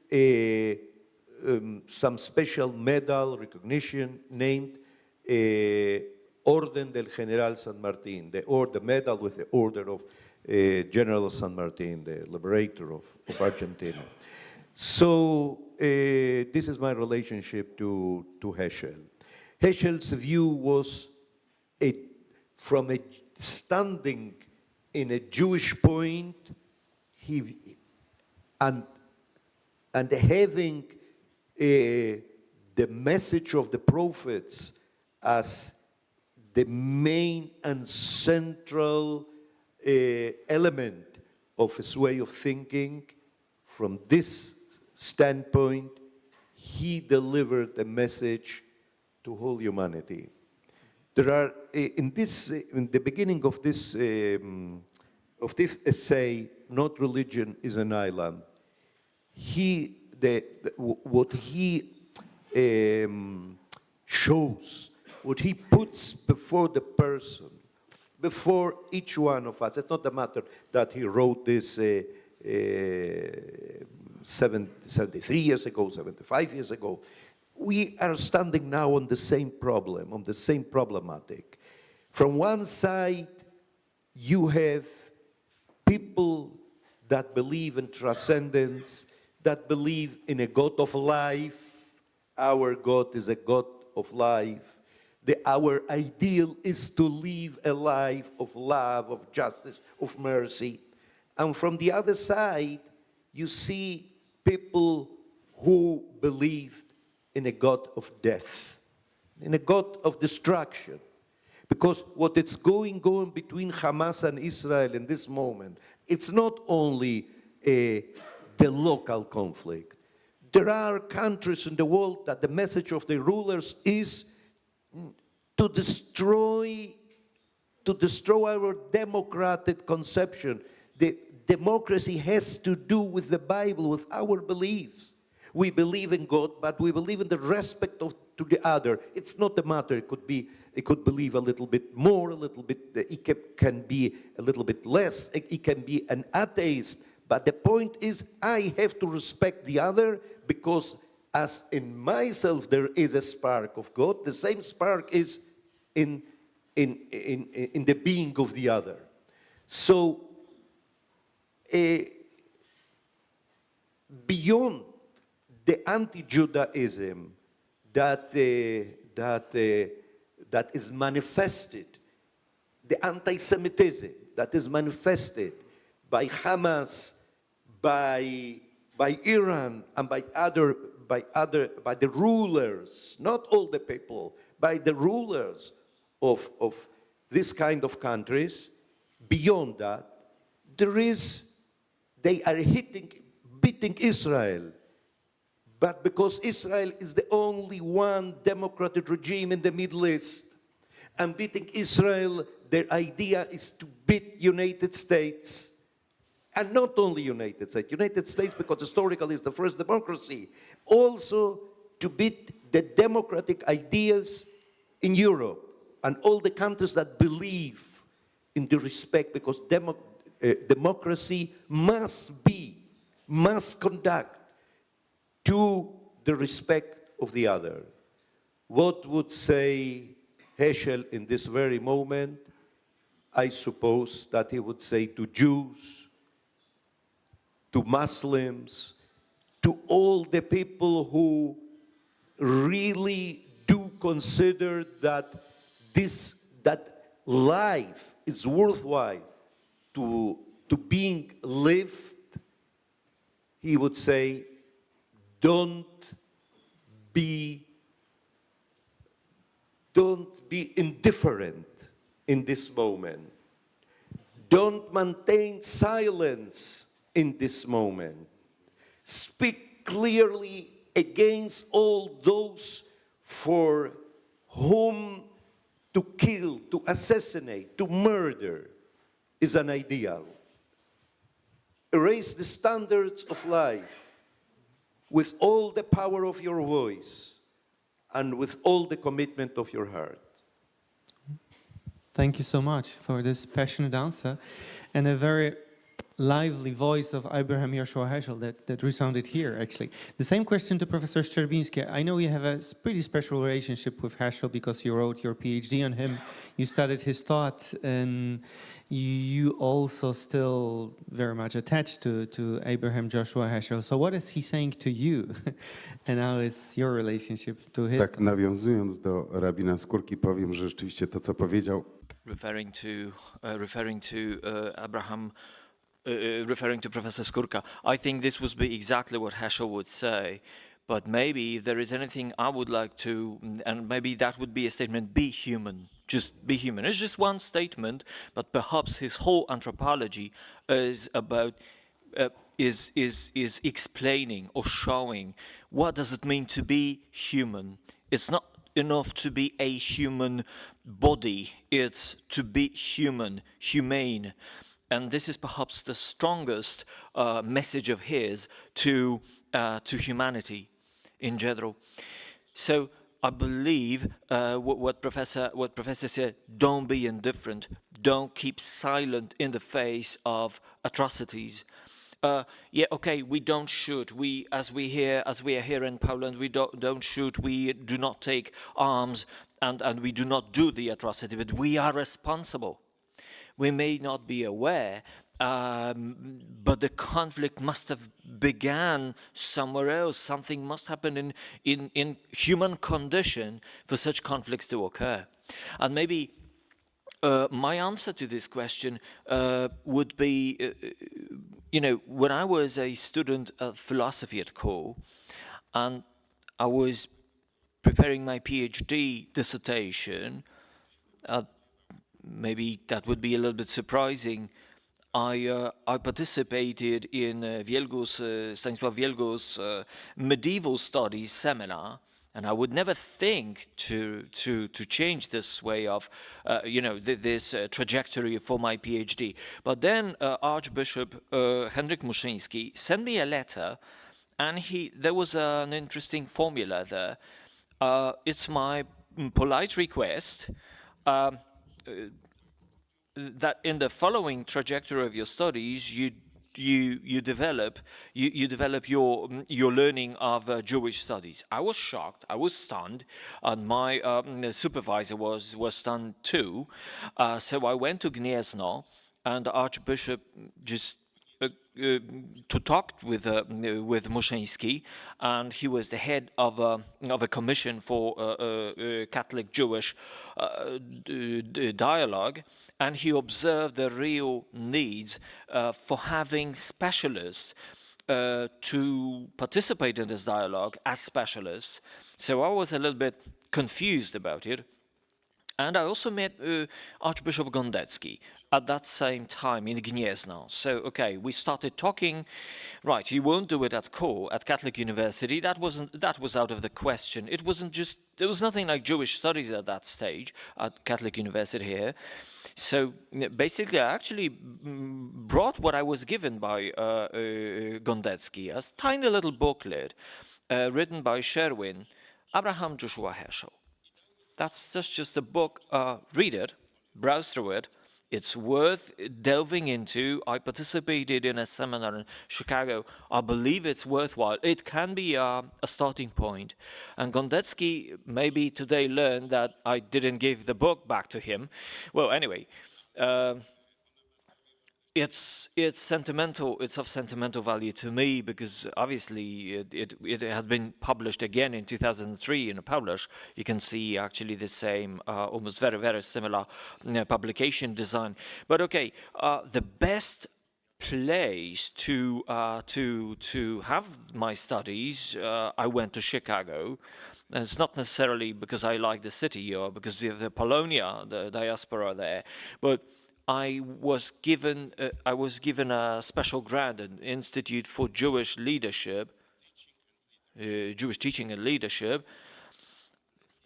some special medal recognition named Orden del General San Martín, the medal with the Order of General San Martín, the liberator of Argentina. So this is my relationship to Heschel. Heschel's view was from a standing in a Jewish point, and having the message of the prophets as the main and central element of his way of thinking, from this standpoint, he delivered a message to whole humanity. There are in the beginning of this essay, "Not Religion is an Island," what he shows, what he puts before the person, before each one of us. It's not the matter that he wrote this 73 years ago, 75 years ago. We are standing now on the same problem, on the same problematic. From one side, you have people that believe in transcendence, that believe in a God of life. Our God is a God of life. Our ideal is to live a life of love, of justice, of mercy. And from the other side, you see people who believed in a God of death, in a God of destruction. Because what is going on between Hamas and Israel in this moment, it's not only the local conflict. There are countries in the world that the message of the rulers is to destroy our democratic conception. The democracy has to do with the Bible, with our beliefs. We believe in God, but we believe in the respect to the other. It's not a matter. It could believe a little bit more, a little bit. It can be a little bit less. It can be an atheist. But the point is, I have to respect the other, because as in myself there is a spark of God, the same spark is in the being of the other. So beyond the anti-Judaism that is manifested, the anti-Semitism that is manifested by Hamas, by Iran, and by the rulers, not all the people, by the rulers of this kind of countries. Beyond that, they are beating Israel. But because Israel is the only one democratic regime in the Middle East, and beating Israel, their idea is to beat United States. And not only United States because historically is the first democracy, also to beat the democratic ideas in Europe and all the countries that believe in the respect, because democracy must conduct to the respect of the other. What would say Heschel in this very moment? I suppose that he would say to Jews, to Muslims, to all the people who really do consider that life is worthwhile to being lived, he would say, don't be indifferent in this moment. Don't maintain silence in this moment. Speak clearly against all those for whom to kill, to assassinate, to murder is an ideal. Raise the standards of life with all the power of your voice and with all the commitment of your heart. Thank you so much for this passionate answer and a very lively voice of Abraham Joshua Heschel that resounded here, actually. The same question to Professor Szczerbiński. I know you have a pretty special relationship with Heschel because you wrote your PhD on him, you studied his thought, and you also still very much attached to Abraham Joshua Heschel. So what is he saying to you? And how is your relationship to his Tak, nawiązując do rabina Skórki, powiem, że rzeczywiście to, co powiedział, referring to Abraham, referring to Professor Skurka. I think this would be exactly what Heschel would say. But maybe if there is anything I would like to, and maybe that would be a statement: be human. Just be human. It's just one statement, but perhaps his whole anthropology is about is explaining or showing what does it mean to be human. It's not enough to be a human body, it's to be human, humane. And this is perhaps the strongest message of his to humanity in general. So I believe what Professor said: don't be indifferent, don't keep silent in the face of atrocities. Yeah, okay, we don't shoot. As we are here in Poland, we don't shoot. We do not take arms, and we do not do the atrocity. But we are responsible. We may not be aware, but the conflict must have began somewhere else. Something must happen in human condition for such conflicts to occur. And maybe my answer to this question would be, when I was a student of philosophy at Cornell, and I was preparing my PhD dissertation, maybe that would be a little bit surprising. I participated in Stanisław Wielgus's medieval studies seminar, and I would never think to change this way of, this trajectory for my PhD. But then Archbishop Henryk Muszyński sent me a letter, and there was an interesting formula there. It's my polite request that in the following trajectory of your studies, you develop your learning of Jewish studies. I was shocked. I was stunned, and my supervisor was stunned too. So I went to Gniezno, and the Archbishop just to talk with Muszyński, and he was the head of a commission for Catholic Jewish dialogue, and he observed the real needs for having specialists to participate in this dialogue as specialists. So I was a little bit confused about it. And I also met Archbishop Gondecki at that same time in Gniezno. So, okay, we started talking. Right, you won't do it at Catholic University. That was out of the question. There was nothing like Jewish studies at that stage at Catholic University here. So basically, I actually brought what I was given by Gondecki, a tiny little booklet written by Sherwin, Abraham Joshua Heschel. That's just a book. Read it, browse through it. It's worth delving into. I participated in a seminar in Chicago. I believe it's worthwhile. It can be a starting point. And Gondecki maybe today learned that I didn't give the book back to him. Well, anyway, it's sentimental. It's of sentimental value to me because obviously it has been published again in 2003 in Polish. You can see actually the same, almost very similar publication design. But okay, the best place to have my studies, I went to Chicago. It's not necessarily because I like the city or because of the Polonia, the diaspora there, but I was given a special grant, an Institute for Jewish Leadership, Jewish Teaching and Leadership,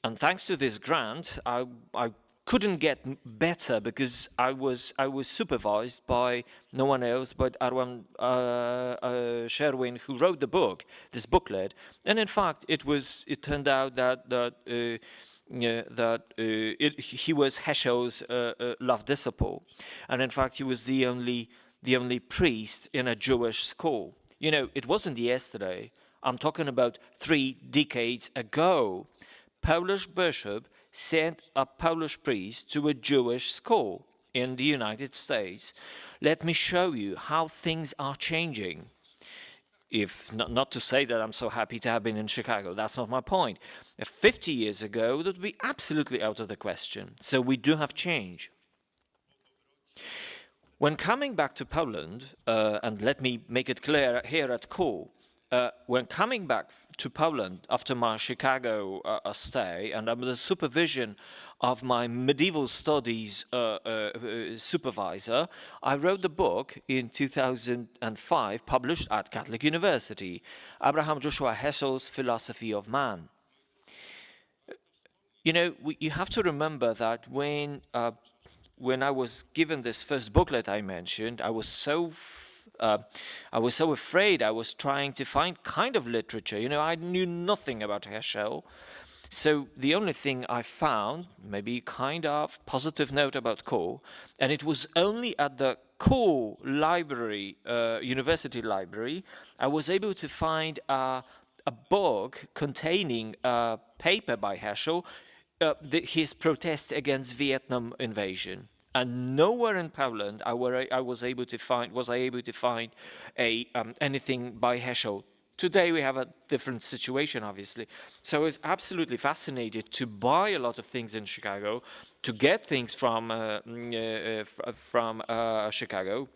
and thanks to this grant, I couldn't get better because I was supervised by no one else but Arwan Sherwin, who wrote the book, this booklet, and in fact it turned out that he was Heschel's love disciple, and in fact he was the only priest in a Jewish school. You know, it wasn't yesterday. I'm talking about 3 decades ago. Polish bishop sent a Polish priest to a Jewish school in the United States. Let me show you how things are changing. If not to say that I'm so happy to have been in Chicago, that's not my point. 50 years ago, that would be absolutely out of the question. So we do have change. When coming back to Poland, and let me make it clear here at CORE, when coming back to Poland after my Chicago stay and under the supervision of my medieval studies supervisor, I wrote the book in 2005, published at Catholic University, Abraham Joshua Heschel's Philosophy of Man. You know, you have to remember that when I was given this first booklet I mentioned, I was so afraid. I was trying to find kind of literature. You know, I knew nothing about Heschel. So the only thing I found, maybe kind of positive note about CORE, and it was only at the CORE library, university library, I was able to find a book containing a paper by Heschel, his protest against Vietnam invasion. And nowhere in Poland I was able to find anything by Heschel. Today we have a different situation, obviously. So I was absolutely fascinated to buy a lot of things in Chicago, to get things from Chicago.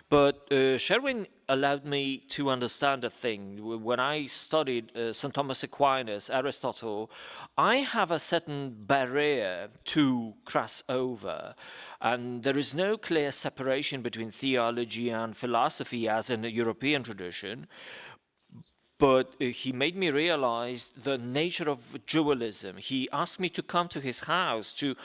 But Sherwin allowed me to understand a thing. When I studied St. Thomas Aquinas, Aristotle, I have a certain barrier to cross over. And there is no clear separation between theology and philosophy as in the European tradition. But he made me realize the nature of dualism. He asked me to come to his house to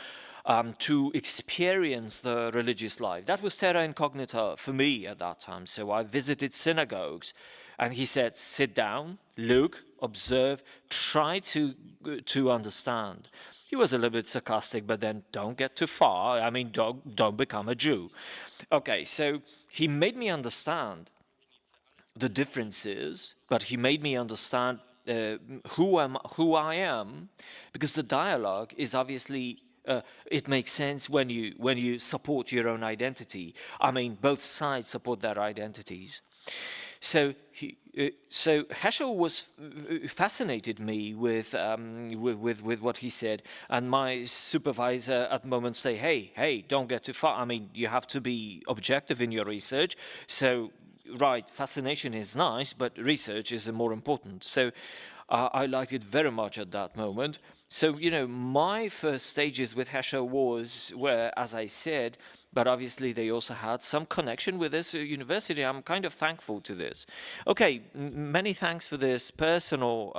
experience the religious life. That was terra incognita for me at that time. So I visited synagogues, and he said, sit down, look, observe, try to understand. He was a little bit sarcastic, but then don't get too far. I mean, don't become a Jew. Okay, so he made me understand the differences, but he made me understand who I am, because the dialogue is obviously it makes sense when you support your own identity. I mean, both sides support their identities. So Heschel was fascinated me with what he said, and my supervisor at moments say, hey, don't get too far. I mean, you have to be objective in your research. So. Right, fascination is nice, but research is more important. So I liked it very much at that moment. So, you know, my first stages with Heschel were, as I said, but obviously they also had some connection with this university. I'm kind of thankful to this. Okay, many thanks for this personal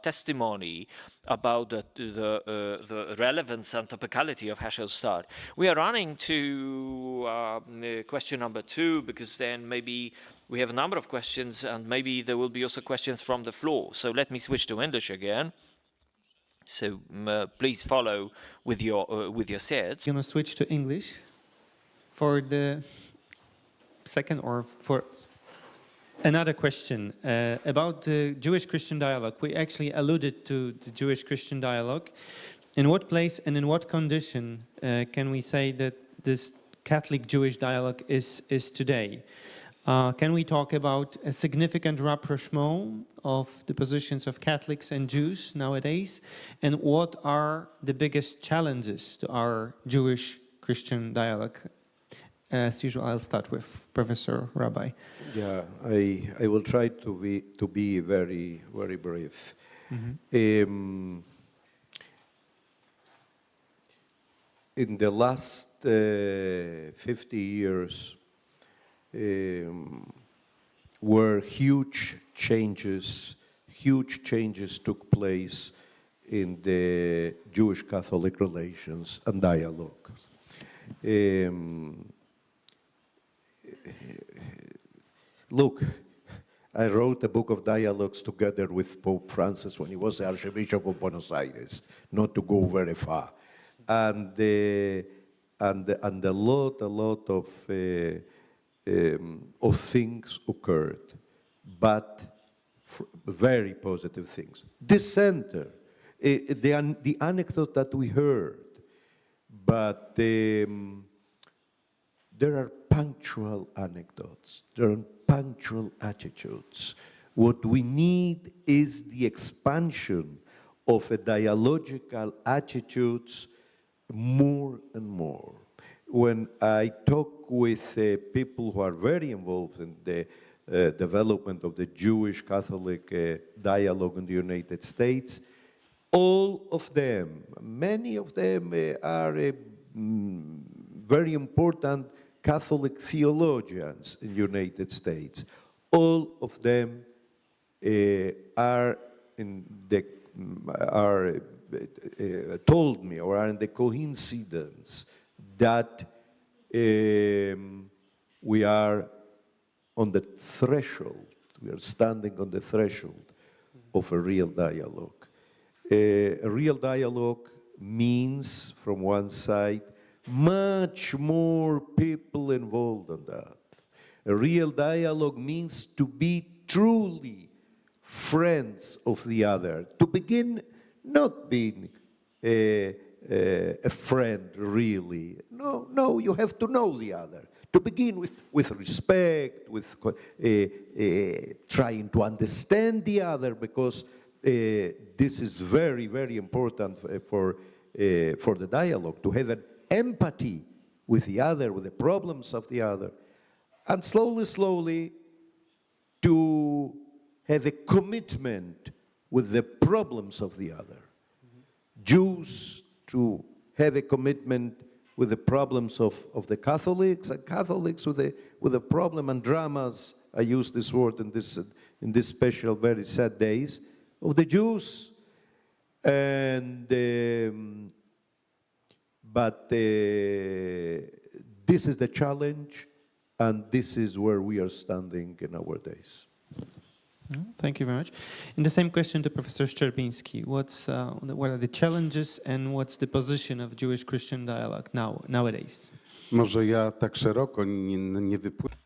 testimony about the relevance and topicality of Heschel's thought. We are running to question number 2, because then maybe we have a number of questions, and maybe there will be also questions from the floor. So let me switch to English again. So please follow with your sets. I'm going to switch to English for the second, or for another question about the Jewish-Christian dialogue. We actually alluded to the Jewish-Christian dialogue. In what place and in what condition can we say that this Catholic-Jewish dialogue is today? Can we talk about a significant rapprochement of the positions of Catholics and Jews nowadays? And what are the biggest challenges to our Jewish-Christian dialogue? As usual, I'll start with Professor Rabbi. Yeah, I will try to be very, very brief. Mm-hmm. In the last 50 years, where huge changes took place in the Jewish-Catholic relations and dialogue. Look, I wrote a book of dialogues together with Pope Francis when he was the Archbishop of Buenos Aires, not to go very far, and a lot of things occurred, but very positive things. The center, the anecdote that we heard, but there are punctual anecdotes, there are punctual attitudes. What we need is the expansion of a dialogical attitudes more and more. when I talk with people who are very involved in the development of the Jewish-Catholic dialogue in the United States, all of them, many of them are very important Catholic theologians in the United States. All of them are told me or are in the coincidence that we are on the threshold, we are standing on the threshold of a real dialogue. A real dialogue means, from one side, much more people involved in that. A real dialogue means to be truly friends of the other, to begin not being a friend, really. No, you have to know the other. To begin with respect, with trying to understand the other, because this is very, very important for the dialogue, to have an empathy with the other, with the problems of the other, and slowly, slowly, to have a commitment with the problems of the other. Jews to have a commitment with the problems of the Catholics, and Catholics with the problem and dramas, I use this word in this special, very sad days, of the Jews. And but this is the challenge, and this is where we are standing in our days. Thank you very much. And the same question to Professor Szczerbiński. What are the challenges and what's the position of Jewish-Christian dialogue nowadays? Może ja tak szeroko nie wypłynę.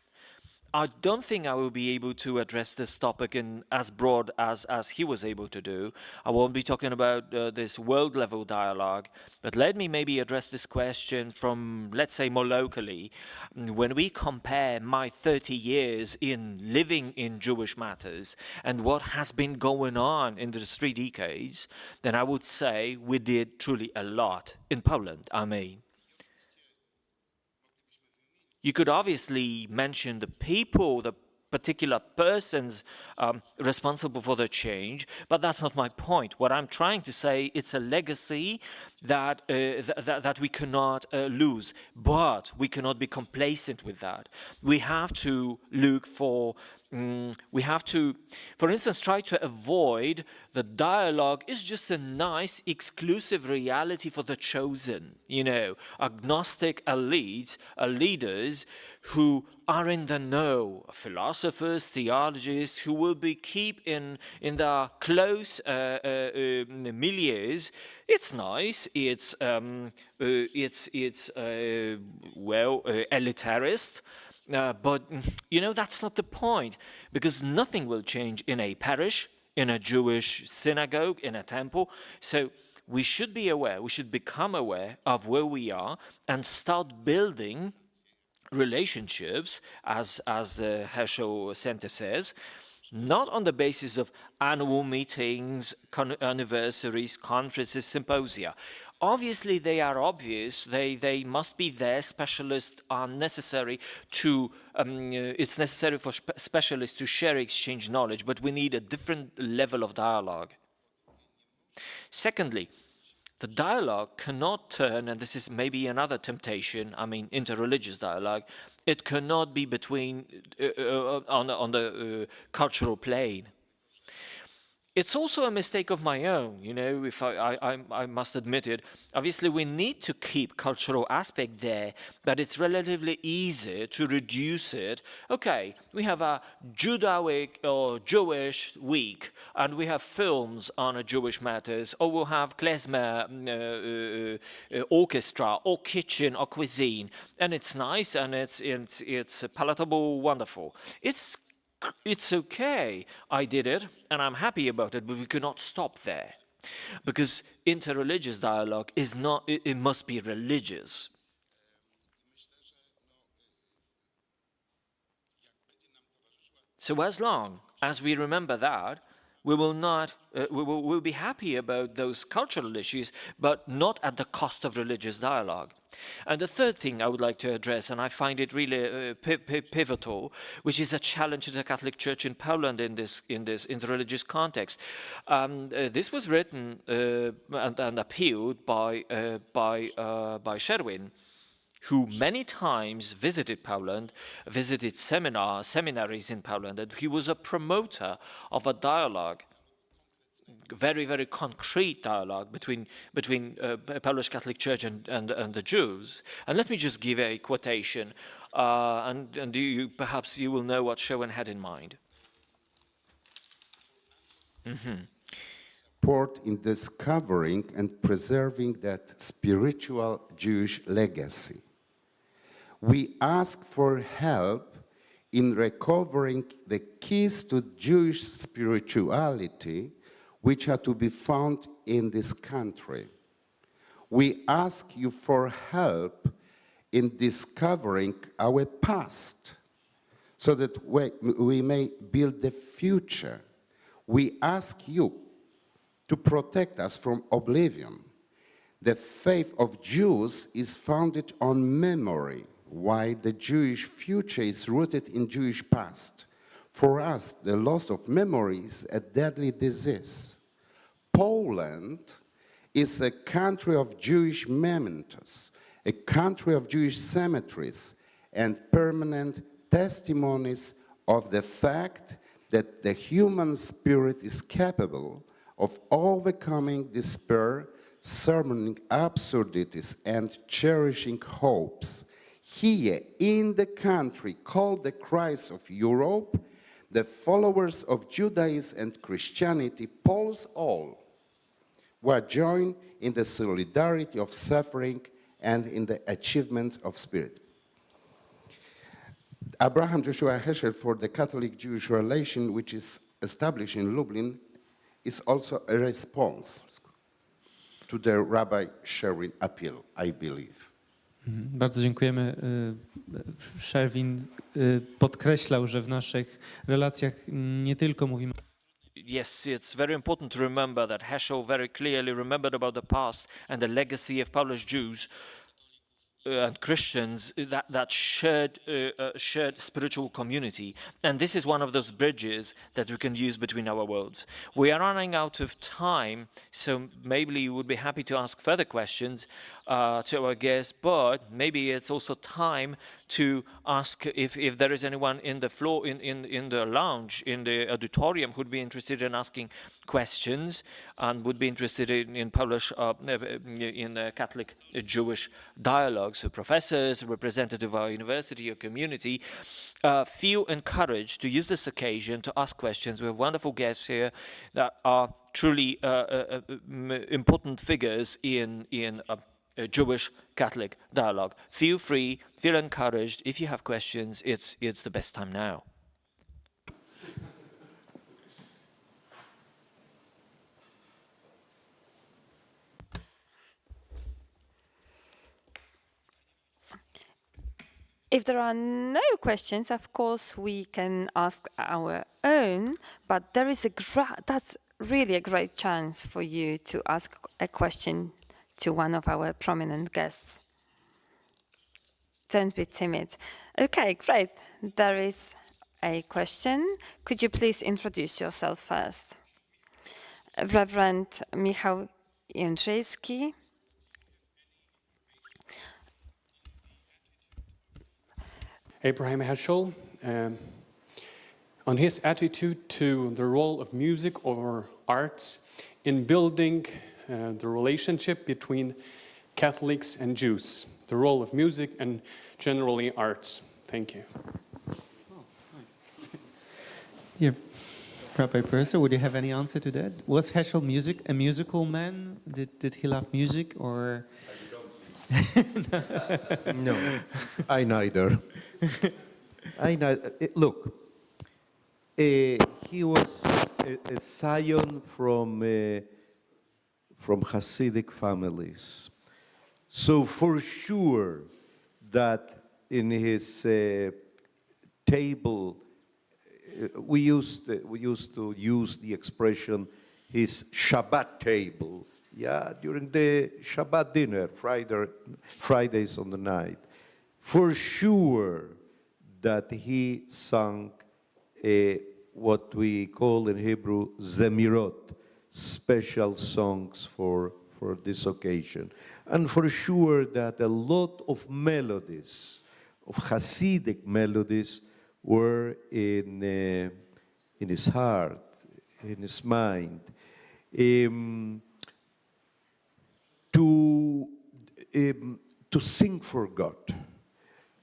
I don't think I will be able to address this topic in as broad as he was able to do. I won't be talking about this world-level dialogue, but let me maybe address this question from, let's say, more locally. When we compare my 30 years in living in Jewish matters and what has been going on in the 3 decades, then I would say we did truly a lot in Poland, I mean. You could obviously mention the people, the particular persons responsible for the change, but that's not my point. What I'm trying to say, it's a legacy that that we cannot lose, but we cannot be complacent with that. We have to look for. We have to, for instance, try to avoid the dialogue is just a nice exclusive reality for the chosen, agnostic elites, leaders who are in the know, philosophers, theologians who will be keep in the close milieus. It's nice. It's elitarist. But, that's not the point, because nothing will change in a parish, in a Jewish synagogue, in a temple. So we should be aware, we should become aware of where we are and start building relationships, as Heschel Center says, not on the basis of annual meetings, anniversaries, conferences, symposia. Obviously, they are obvious. They must be there. Specialists are necessary to. It's necessary for specialists to share, exchange knowledge, but we need a different level of dialogue. Secondly, the dialogue cannot turn, and this is maybe another temptation, interreligious dialogue, it cannot be between, on the cultural plane. It's also a mistake of my own, if I must admit it. Obviously, we need to keep cultural aspect there, but it's relatively easy to reduce it. Okay, we have a Judaic or Jewish week, and we have films on Jewish matters, or we'll have klezmer orchestra, or kitchen, or cuisine, and it's nice, and it's palatable, wonderful. It's okay, I did it, and I'm happy about it, but we cannot stop there. Because interreligious dialogue is not, it must be religious. So as long as we remember that, we will not, we'll be happy about those cultural issues, but not at the cost of religious dialogue. And the third thing I would like to address, and I find it really pivotal, which is a challenge to the Catholic Church in Poland in this interreligious context. This was written and appealed by Sherwin, who many times visited Poland, visited seminaries in Poland, and he was a promoter of a dialogue, very, very concrete dialogue between Polish Catholic Church and the Jews. And let me just give a quotation, and perhaps you will know what Sherwin had in mind. Support in discovering and preserving that spiritual Jewish legacy. We ask for help in recovering the keys to Jewish spirituality, which are to be found in this country. We ask you for help in discovering our past so that we may build the future. We ask you to protect us from oblivion. The faith of Jews is founded on memory, while the Jewish future is rooted in Jewish past. For us, the loss of memory is a deadly disease. Poland is a country of Jewish mementos, a country of Jewish cemeteries, and permanent testimonies of the fact that the human spirit is capable of overcoming despair, summoning absurdities, and cherishing hopes. Here, in the country called the Christ of Europe, the followers of Judaism and Christianity, Poles all, were joined in the solidarity of suffering and in the achievement of spirit. Abraham Joshua Heschel for the Catholic-Jewish relation, which is established in Lublin, is also a response to the Rabbi Sherwin appeal, I believe. Bardzo dziękujemy. Sherwin podkreślał, że w naszych relacjach nie tylko mówimy Yes, it's very important to remember that Heschel very clearly remembered about the past and the legacy of Polish Jews and Christians, that shared spiritual community. And this is one of those bridges that we can use between our worlds. We are running out of time, so maybe you would be happy to ask further questions to our guests, but maybe it's also time to ask if there is anyone in the floor, in the lounge, in the auditorium, who'd be interested in asking questions and would be interested in Polish, in Catholic Jewish dialogue. So professors, representative of our university or community, feel encouraged to use this occasion to ask questions. We have wonderful guests here that are truly important figures in Jewish Catholic dialogue. Feel free, feel encouraged. If you have questions, it's the best time now. If there are no questions, of course, we can ask our own, but there is that's really a great chance for you to ask a question to one of our prominent guests. Don't be timid. Okay, great. There is a question. Could you please introduce yourself first? Reverend Michał Jędrzejski. Abraham Heschel, on his attitude to the role of music or arts in building the relationship between Catholics and Jews, the role of music and generally arts. Thank you. Oh, nice. Yeah, Rabbi Professor, would you have any answer to that? Was Heschel a musical man? Did he love music or? No, I neither. Look, he was a scion from Hasidic families, so for sure that in his table we used to use the expression his Shabbat table yeah, during the Shabbat dinner, Fridays on the night. For sure that he sang what we call in Hebrew zemirot, special songs for this occasion. And for sure that a lot of melodies, of Hasidic melodies, were in his heart, in his mind. To sing for God,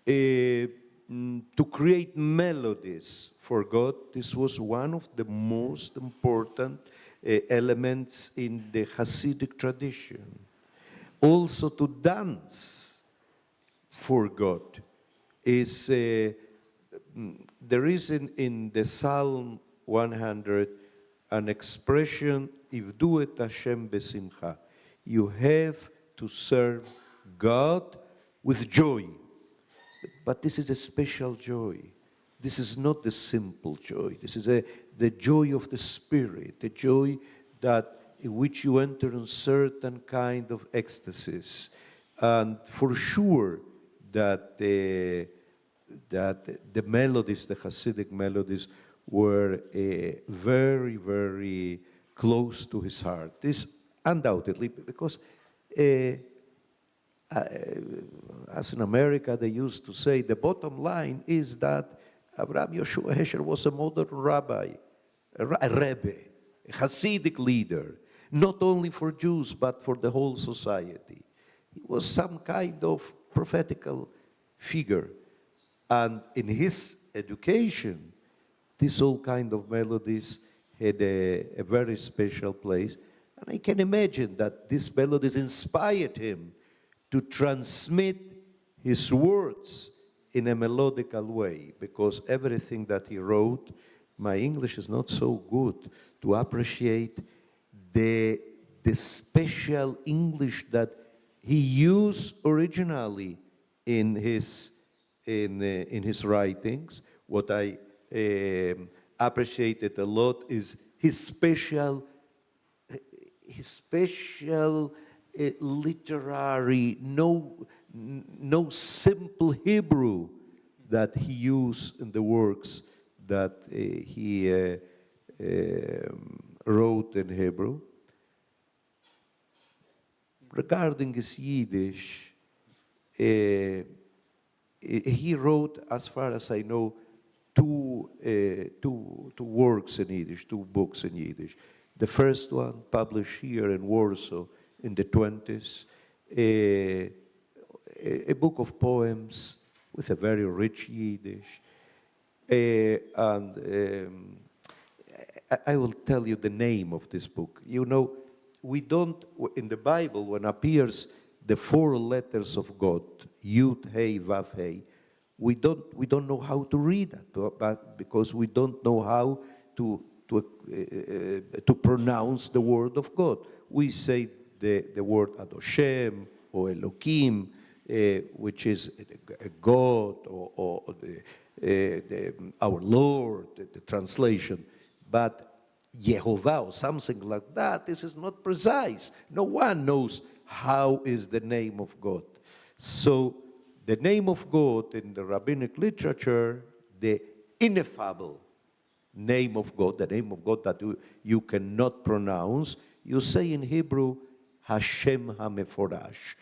to create melodies for God, this was one of the most important elements in the Hasidic tradition. Also to dance for God is, there is in the Psalm 100 an expression, Ivdu et Hashem besimcha. You have to serve God with joy. But this is a special joy. This is not the simple joy. This is the joy of the Spirit, the joy in which you enter in certain kind of ecstasies. And for sure that the melodies, the Hasidic melodies, were very, very close to his heart. This undoubtedly, because as in America, they used to say, the bottom line is that Abraham Yoshua Heschel was a modern rabbi, a rebbe, a Hasidic leader, not only for Jews, but for the whole society. He was some kind of prophetical figure. And in his education, this all kind of melodies had a very special place. And I can imagine that these melodies inspired him to transmit his words in a melodical way, because everything that he wrote, my English is not so good to appreciate the special English that he used originally in his writings. What I appreciated a lot is his special literary, no simple Hebrew that he used in the works that he wrote in Hebrew. Regarding his Yiddish, he wrote, as far as I know, two works in Yiddish, 2 books in Yiddish. The first one published here in Warsaw in the 20s, a book of poems with a very rich Yiddish. I will tell you the name of this book. You know, we don't, in the Bible, when appears the 4 letters of God, Yud, Hey, Vav, Hey, we don't know how to read that, but because we don't know how to pronounce the word of God. We say the word Adoshem or Elohim, which is a God or our Lord, the translation. But Yehovah or something like that, this is not precise. No one knows how is the name of God. So the name of God in the rabbinic literature, the ineffable name of God, the name of God that you cannot pronounce, you say in Hebrew, Hashem HaMeforash.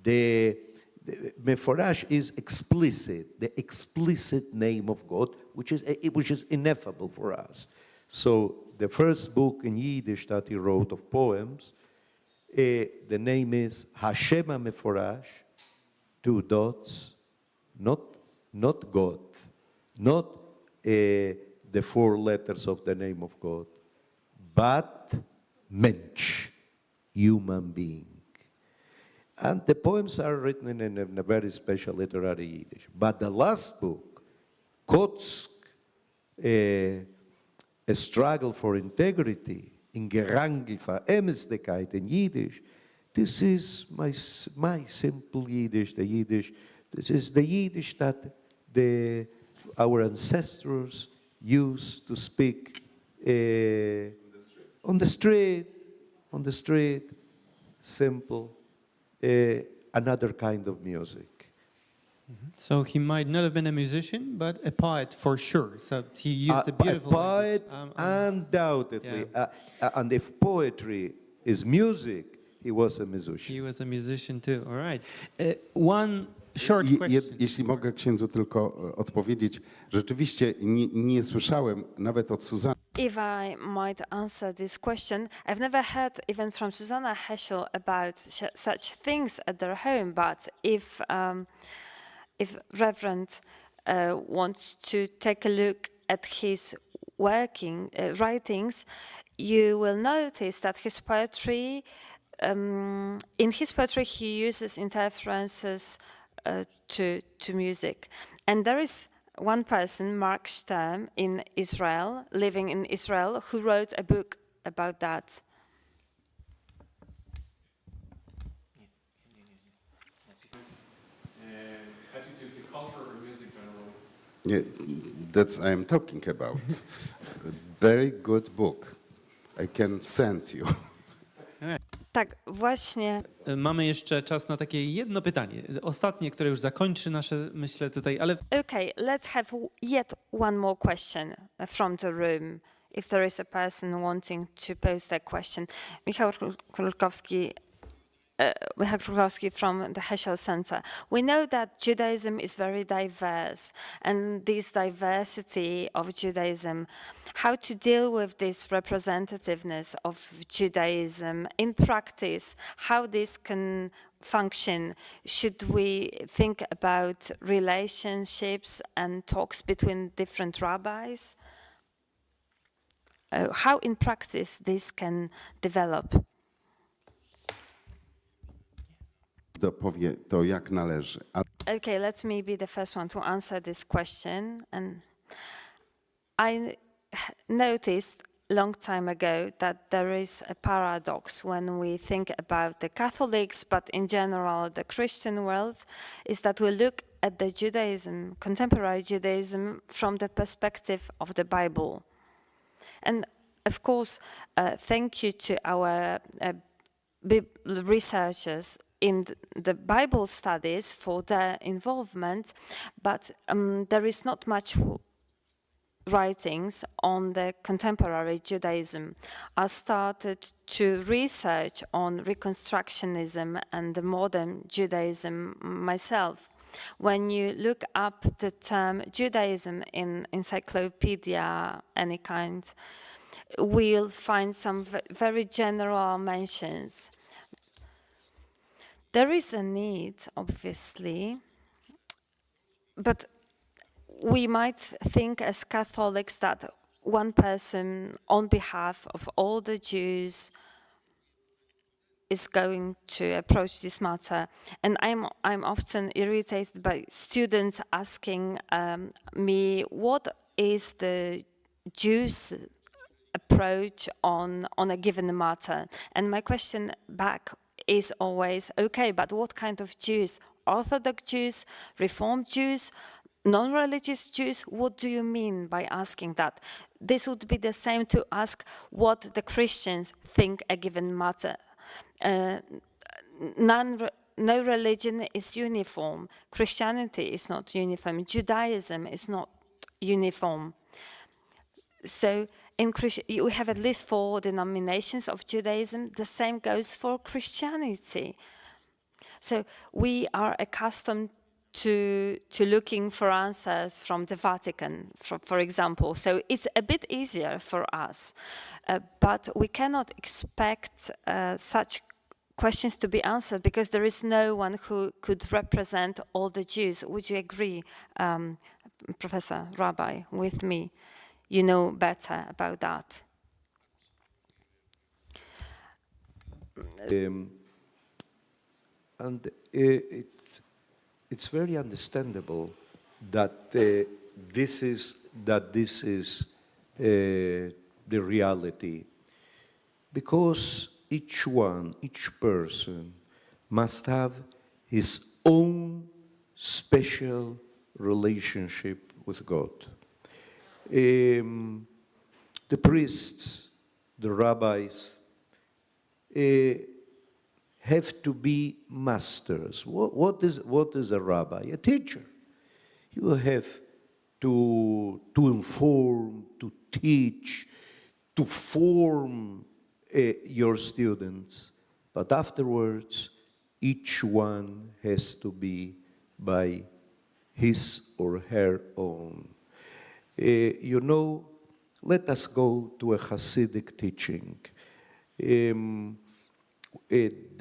The Meforash is explicit, the explicit name of God, which is ineffable for us. So the first book in Yiddish that he wrote of poems, the name is Hashem HaMeforash, 2 dots, not God, not the 4 letters of the name of God, but Mensch, human being. And the poems are written in a very special literary Yiddish. But the last book, Kotzk, a struggle for integrity, in Gerangel für Emsdigkeit in Yiddish, this is my simple Yiddish, the Yiddish. This is the Yiddish that our ancestors used to speak on the street, simple, another kind of music. So he might not have been a musician, but a poet for sure. So he used a A beautiful poet, language. undoubtedly. And if poetry is music, he was a musician. He was a musician too. All right. One short question. Jeśli mogę księdzu tylko odpowiedzieć, rzeczywiście nie słyszałem nawet od Suzanny, If I might answer this question, I've never heard even from Susanna Heschel about such things at their home, but if Reverend wants to take a look at his writings, you will notice that his poetry, in his poetry, he uses interferences to music. And there is one person, Mark Sturm, in Israel, living in Israel, who wrote a book about that. Attitude to culture or music generally? yeah, that's I am talking about. A very good book. I can send you. Tak, właśnie. Mamy jeszcze czas na takie jedno pytanie. Ostatnie, które już zakończy nasze, myślę, tutaj, ale Okay, let's have yet one more question from the room. If there is a person wanting to pose that question. Michał Królkowski from the Heschel Center. We know that Judaism is very diverse, and this diversity of Judaism, how to deal with this representativeness of Judaism in practice, how this can function. Should we think about relationships and talks between different rabbis? How in practice this can develop? Dopowie to jak należy. Okay, let me be the first one to answer this question. And I noticed long time ago that there is a paradox when we think about the Catholics, but in general the Christian world, is that we look at the Judaism, contemporary Judaism, from the perspective of the Bible. And of course, thank you to our researchers in the Bible studies for their involvement, but there is not much writings on the contemporary Judaism. I started to research on Reconstructionism and the modern Judaism myself. When you look up the term Judaism in encyclopedia, any kind, we'll find some very general mentions. There is a need, obviously, but we might think as Catholics that one person on behalf of all the Jews is going to approach this matter. And I'm often irritated by students asking me, what is the Jews' approach on a given matter? And my question back is always, okay, but what kind of Jews? Orthodox Jews, Reformed Jews, non-religious Jews? What do you mean by asking that? This would be the same to ask what the Christians think a given matter. No religion is uniform. Christianity is not uniform. Judaism is not uniform. So we have at least 4 denominations of Judaism. The same goes for Christianity. So we are accustomed to looking for answers from the Vatican, for example. So it's a bit easier for us. But we cannot expect such questions to be answered because there is no one who could represent all the Jews. Would you agree, Professor Rabbi, with me? You know better about that. And it's very understandable that this is the reality, because each person must have his own special relationship with God. The priests, the rabbis, have to be masters. What is a rabbi? A teacher. You have to inform, to teach, to form your students. But afterwards, each one has to be by his or her own. You know, let us go to a Hasidic teaching. The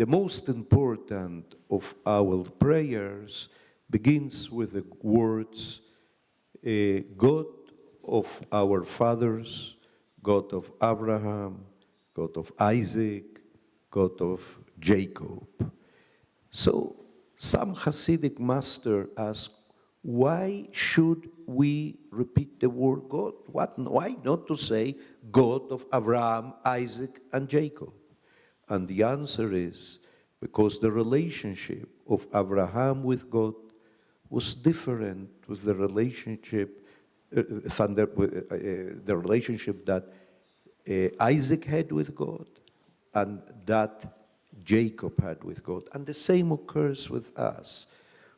most important of our prayers begins with the words, God of our fathers, God of Abraham, God of Isaac, God of Jacob. So some Hasidic master ask, why should we repeat the word God? Why not to say God of Abraham, Isaac, and Jacob? And the answer is because the relationship of Abraham with God was different with the relationship the relationship that Isaac had with God and that Jacob had with God. And the same occurs with us.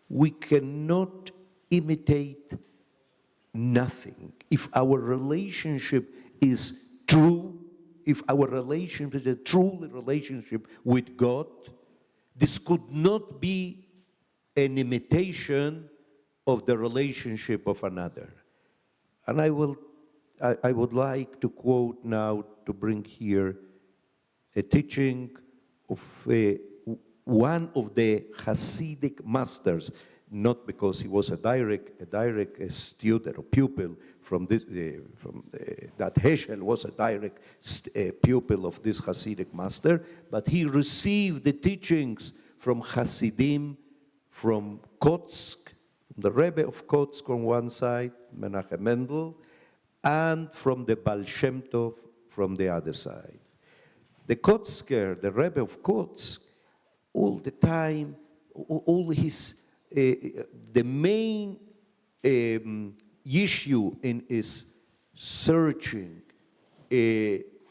We cannot imitate nothing. If our relationship is true, if our relationship is a true relationship with God, this could not be an imitation of the relationship of another. And I would like to quote now, to bring here a teaching of one of the Hasidic masters, not because he was a direct student or pupil from this, that Heschel was a direct pupil of this Hasidic master, but he received the teachings from Hasidim, from Kotsk, the Rebbe of Kotsk on one side, Menachem Mendel, and from the Baal Shem Tov from the other side. The Kotzker, the Rebbe of Kotsk, all the time, all his, the main issue in his searching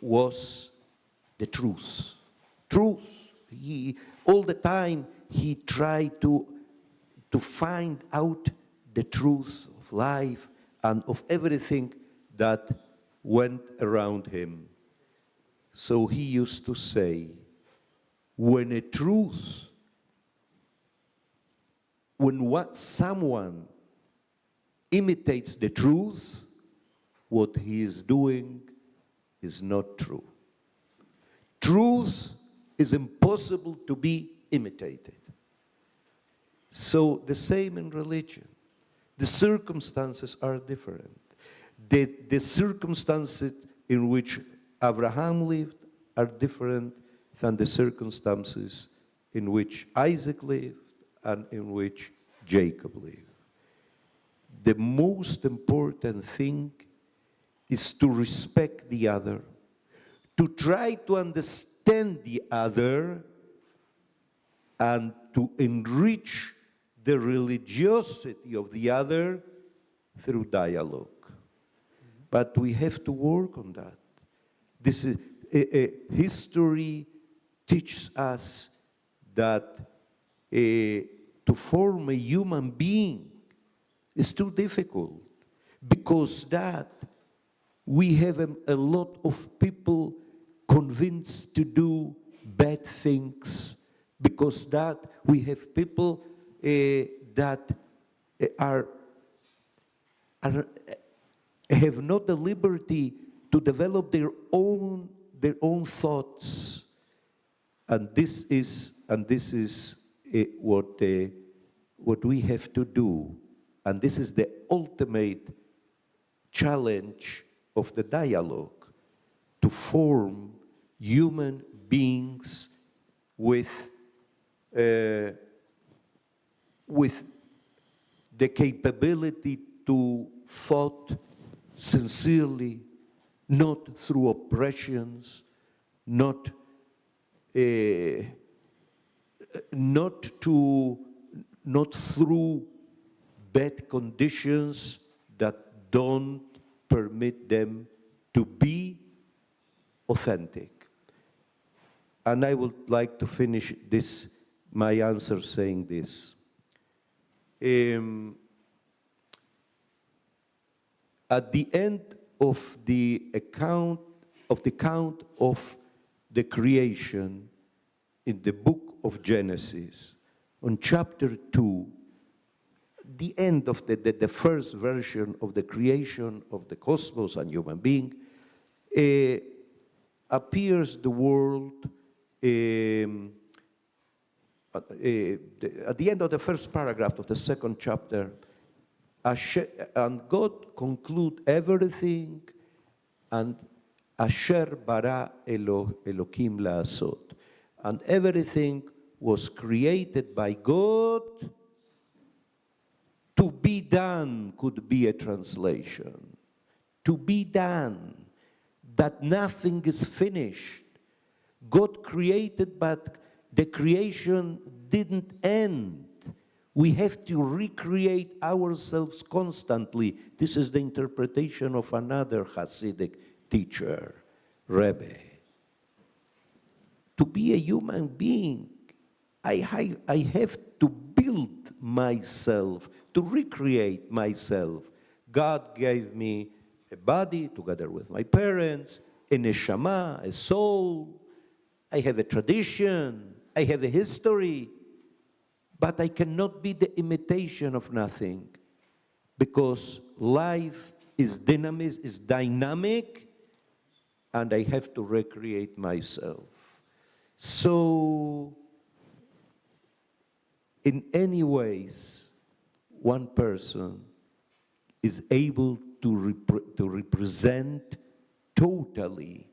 was the truth. Truth. All the time he tried to find out the truth of life and of everything that went around him. So he used to say, when someone imitates the truth, what he is doing is not true. Truth is impossible to be imitated. So the same in religion. The circumstances are different. The circumstances in which Abraham lived are different than the circumstances in which Isaac lived and in which Jacob lived. The most important thing is to respect the other, to try to understand the other, and to enrich the religiosity of the other through dialogue. But we have to work on that. This is history teaches us that to form a human being is too difficult, because that we have a lot of people convinced to do bad things, because that we have people that have not the liberty to develop their own thoughts, and this is what we have to do, and this is the ultimate challenge of the dialogue, to form human beings with the capability to thought sincerely, not through oppressions, not through bad conditions that don't permit them to be authentic. and I would like to finish my answer saying this. At the end of the count of the creation in the book of Genesis, on chapter 2, the end of the first version of the creation of the cosmos and human being, appears the world at the end of the first paragraph of the second chapter, and God conclude everything, and Asher bara Elohim la'asot, and everything was created by God to be done, could be a translation. To be done, that nothing is finished. God created, but the creation didn't end. We have to recreate ourselves constantly. This is the interpretation of another Hasidic teacher, Rebbe. To be a human being, I have to build myself, to recreate myself. God gave me a body together with my parents, a neshama, a soul. I have a tradition, I have a history, but I cannot be the imitation of nothing, because life is dynamic, and I have to recreate myself. So, in any ways, one person is able to represent totally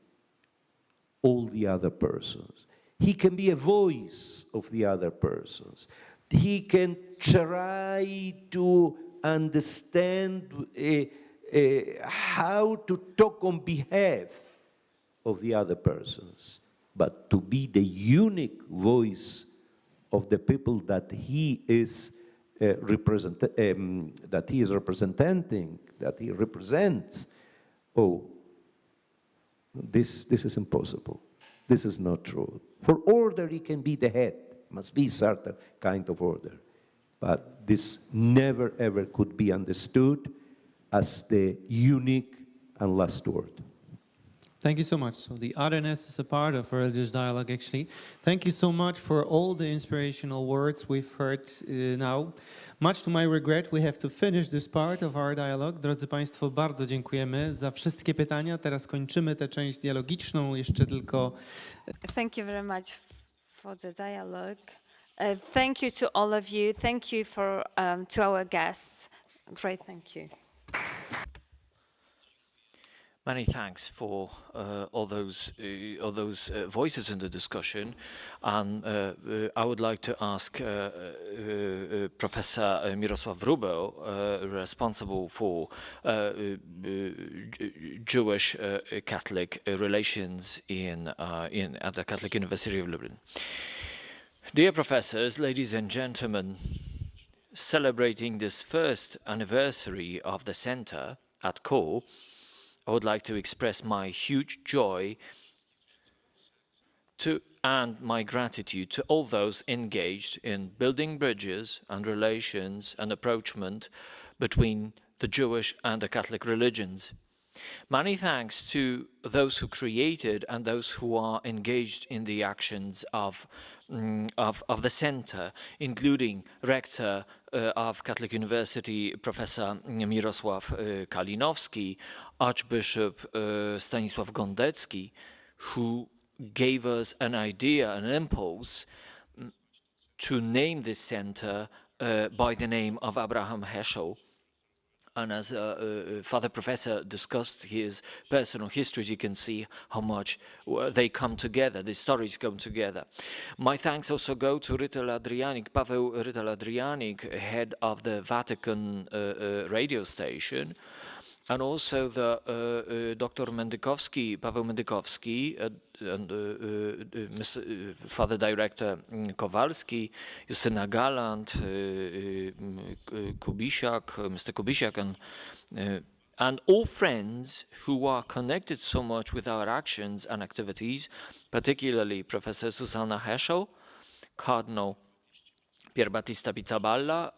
all the other persons. He can be a voice of the other persons. He can try to understand how to talk on behalf of the other persons, but to be the unique voice of the people that he is representing, that he represents. Oh, this is impossible. This is not true. For order, he can be the head. Must be certain kind of order. But this never, ever could be understood as the unique and last word. Thank you so much. So the otherness is a part of religious dialogue, actually. Thank you so much for all the inspirational words we've heard now. Much to my regret, we have to finish this part of our dialogue. Drodzy Państwo, bardzo dziękujemy za wszystkie pytania. Teraz kończymy tę część dialogiczną. Jeszcze tylko... Thank you very much for the dialogue. Thank you to all of you. Thank you to our guests. Great, thank you. Many thanks for all those voices in the discussion, and I would like to ask Professor Mirosław Wróbel, responsible for Jewish Catholic relations at the Catholic University of Lublin. Dear professors, ladies and gentlemen, celebrating this first anniversary of the center at CORE, I would like to express my huge joy and my gratitude to all those engaged in building bridges and relations and approachment between the Jewish and the Catholic religions. Many thanks to those who created and those who are engaged in the actions of the center, including Rector of Catholic University, Professor Mirosław Kalinowski, Archbishop Stanisław Gondecki, who gave us an idea, an impulse to name this center by the name of Abraham Heschel. And as Father Professor discussed his personal histories, you can see how much they come together, the stories come together. My thanks also go to Rytel Adrianik, Paweł Rytel Adrianik, head of the Vatican radio station, and also the Dr. Mendykowski, Paweł Mendykowski, and Father Director Kowalski, Justyna Galant, Kubisiak, Mr. Kubisiak, and And all friends who are connected so much with our actions and activities, particularly Professor Susanna Heschel, Cardinal Pierbattista Pizzaballa,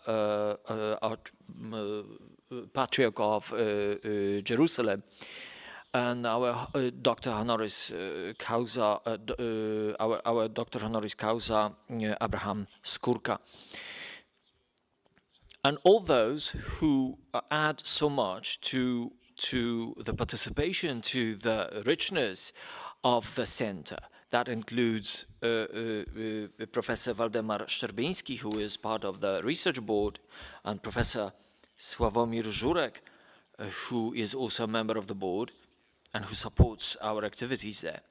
Patriarch of Jerusalem, and our Dr. Honoris Causa, our Dr. Honoris Causa, Abraham Skurka. And all those who add so much to the participation, to the richness of the center. That includes Professor Waldemar Szczerbiński, who is part of the research board, and Professor Sławomir Żurek, who is also a member of the board and who supports our activities there.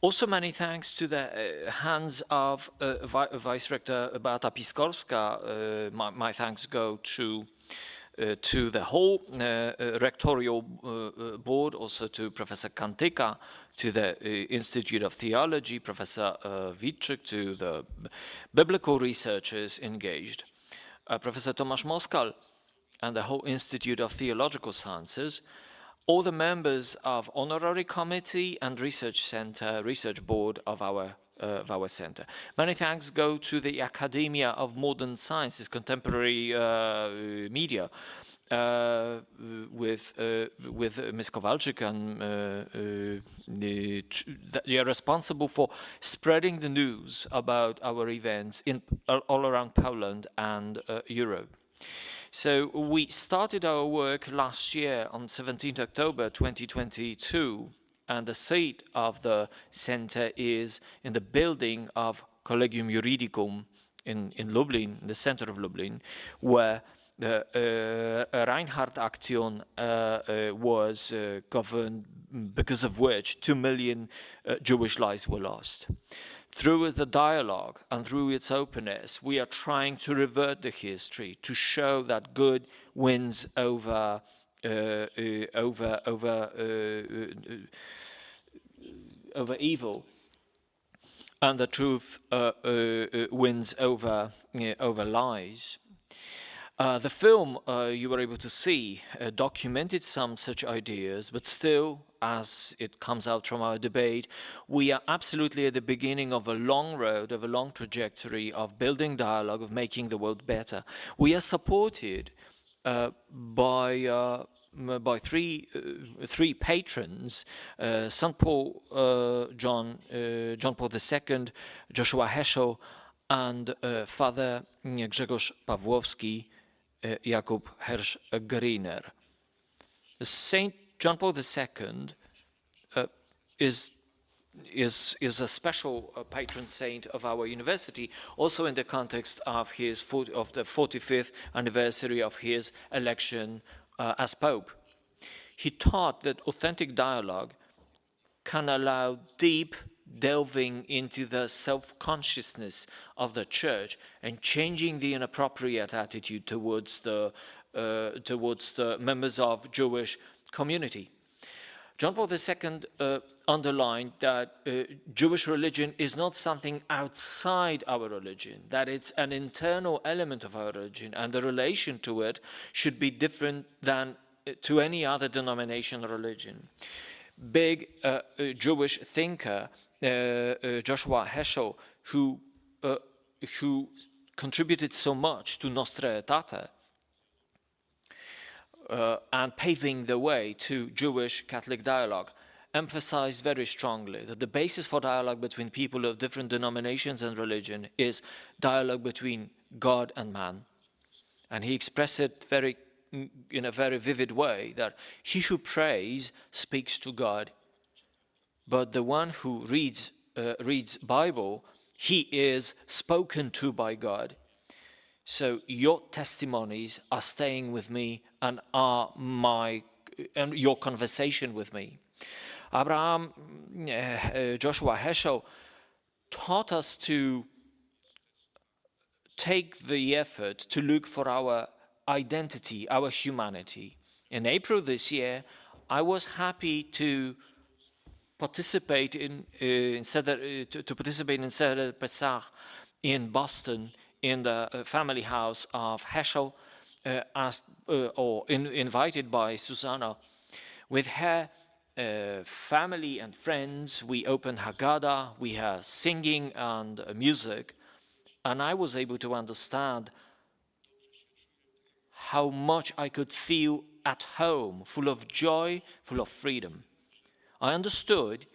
Also, many thanks to the hands of Vice Rector Beata Piskorska. My thanks go to the whole rectorial board, also to Professor Kantyka, to the Institute of Theology, Professor Witczyk, to the biblical researchers engaged, Professor Tomasz Moskal, and the whole Institute of Theological Sciences, all the members of Honorary Committee and Research Center, Research Board of our center. Many thanks go to the Academia of Modern Sciences, Contemporary Media, with Ms. Kowalczyk, and they are responsible for spreading the news about our events all around Poland and Europe. So we started our work last year on 17th October 2022, and the seat of the center is in the building of Collegium Juridicum in Lublin, the center of Lublin, where the Reinhardt Action was governed, because of which 2 million Jewish lives were lost. Through the dialogue and through its openness, we are trying to revert the history, to show that good wins over evil, and the truth wins over lies. The film you were able to see documented some such ideas, but still, as it comes out from our debate, we are absolutely at the beginning of a long road, of a long trajectory of building dialogue, of making the world better. We are supported by three patrons: St. Paul, John Paul II, Joshua Heschel, and Father Grzegorz Pawłowski, Jakub Hersch-Griner. Saint John Paul II is a special patron saint of our university, also in the context of the 45th anniversary of his election as Pope. He taught that authentic dialogue can allow deep delving into the self-consciousness of the church and changing the inappropriate attitude towards the members of Jewish community. John Paul II underlined that Jewish religion is not something outside our religion, that it's an internal element of our religion, and the relation to it should be different than to any other denomination or religion. Big Jewish thinker Joshua Heschel, who contributed so much to Nostra Aetate and paving the way to Jewish-Catholic dialogue, emphasized very strongly that the basis for dialogue between people of different denominations and religion is dialogue between God and man. And he expressed it in a very vivid way, that he who prays speaks to God, but the one who reads Bible, he is spoken to by God. So your testimonies are staying with me and are your conversation with me. Joshua Heschel taught us to take the effort to look for our identity, our humanity. In April this year, I was happy to participate in Seder Pesach in Boston, in the family house of Heschel, invited by Susanna. With her family and friends, we opened Haggadah, we had singing and music, and I was able to understand how much I could feel at home, full of joy, full of freedom. I understood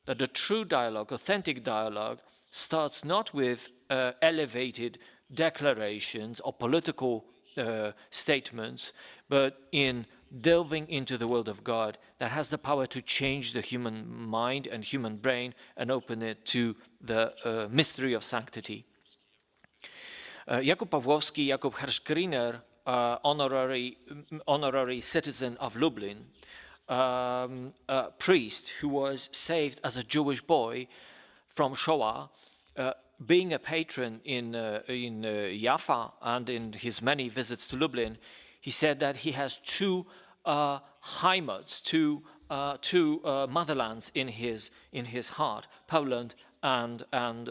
that the true dialogue, authentic dialogue, starts not with elevated declarations or political statements, but in delving into the Word of God that has the power to change the human mind and human brain and open it to the mystery of sanctity. Jakub Pawłowski, Jakub Herschgriner, honorary citizen of Lublin, a priest who was saved as a Jewish boy from Shoah, being a patron in Jaffa and in his many visits to Lublin, he said that he has two Heimats, two motherlands in his heart, Poland and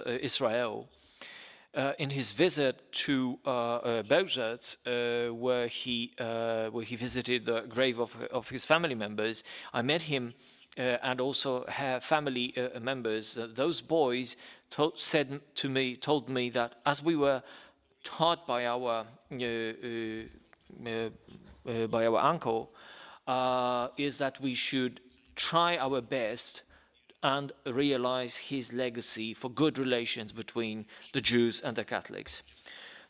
Israel. In his visit to Bełżec, where he visited the grave of his family members, I met him and also her family members. Those boys told me that as we were taught by our uncle, is that we should try our best and realize his legacy for good relations between the Jews and the Catholics.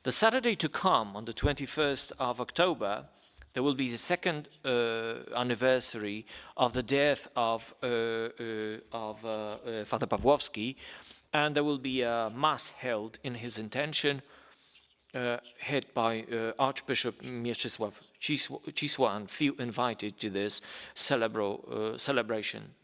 The Saturday to come, on the 21st of October, there will be the second anniversary of the death of Father Pawłowski, and there will be a mass held in his intention, head by Archbishop Mieczysław Cisła, and few invited to this celebration.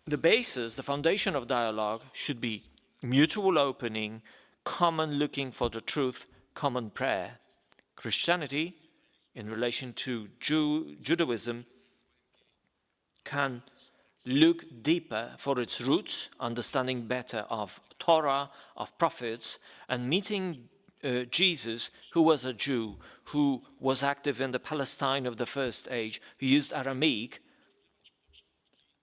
The basis, the foundation of dialogue should be mutual opening, common looking for the truth, common prayer. Christianity, in relation to Judaism, can look deeper for its roots, understanding better of Torah, of prophets, and meeting Jesus, who was a Jew, who was active in the Palestine of the First Age, who used Aramaic.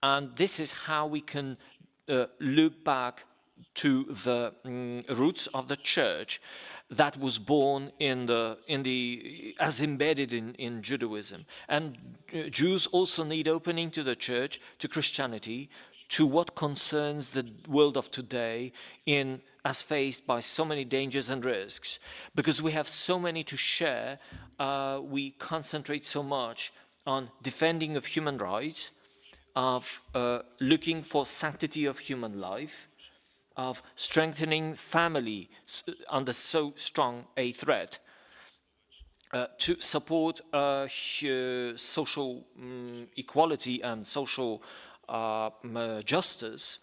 And this is how we can look back to the roots of the church that was born as embedded in Judaism. And Jews also need opening to the church, to Christianity, to what concerns the world of today as faced by so many dangers and risks. Because we have so many to share, we concentrate so much on defending of human rights, of looking for sanctity of human life, of strengthening family under so strong a threat, to support social equality and social justice,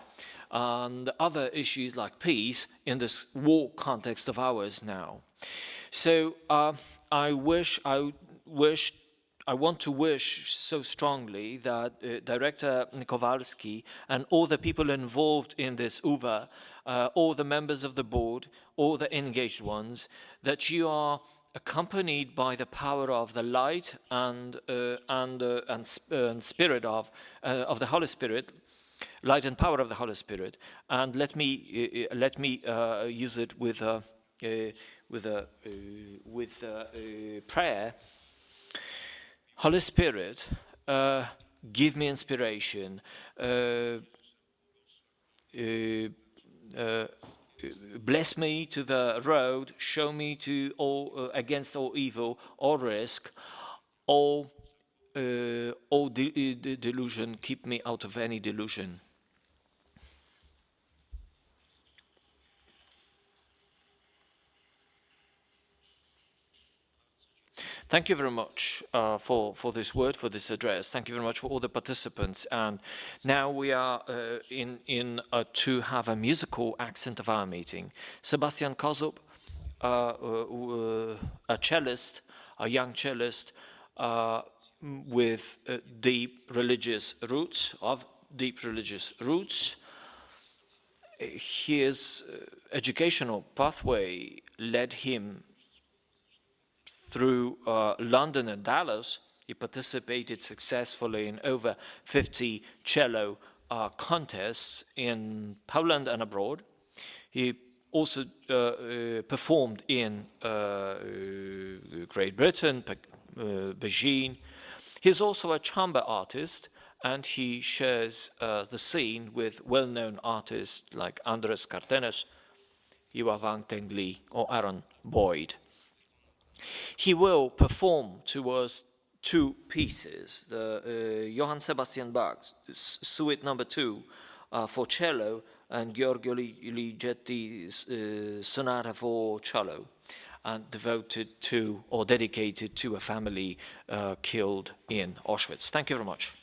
and other issues like peace in this war context of ours now. So I want to wish so strongly that Director Kowalski and all the people involved in this UVA, all the members of the board, all the engaged ones, that you are accompanied by the power of the light and spirit of the Holy Spirit, light and power of the Holy Spirit. And let me use it with prayer. Holy Spirit, give me inspiration, bless me to the road, show me to all against all evil, all risk, all delusion, keep me out of any delusion. Thank you very much for this word, for this address. Thank you very much for all the participants. And now we are to have a musical accent of our meeting. Sebastian Kozub, a cellist, a young cellist with deep religious roots, His educational pathway led him through London and Dallas. He participated successfully in over 50 cello contests in Poland and abroad. He also performed in Great Britain, Beijing. He's also a chamber artist, and he shares the scene with well-known artists like Andres Cardenas, Iwa Wang Teng Li, or Aaron Boyd. He will perform to us two pieces, the Johann Sebastian Bach's Suite No. 2 for cello and Giorgio Ligeti's Sonata for cello, and devoted to or dedicated to a family killed in Auschwitz. Thank you very much.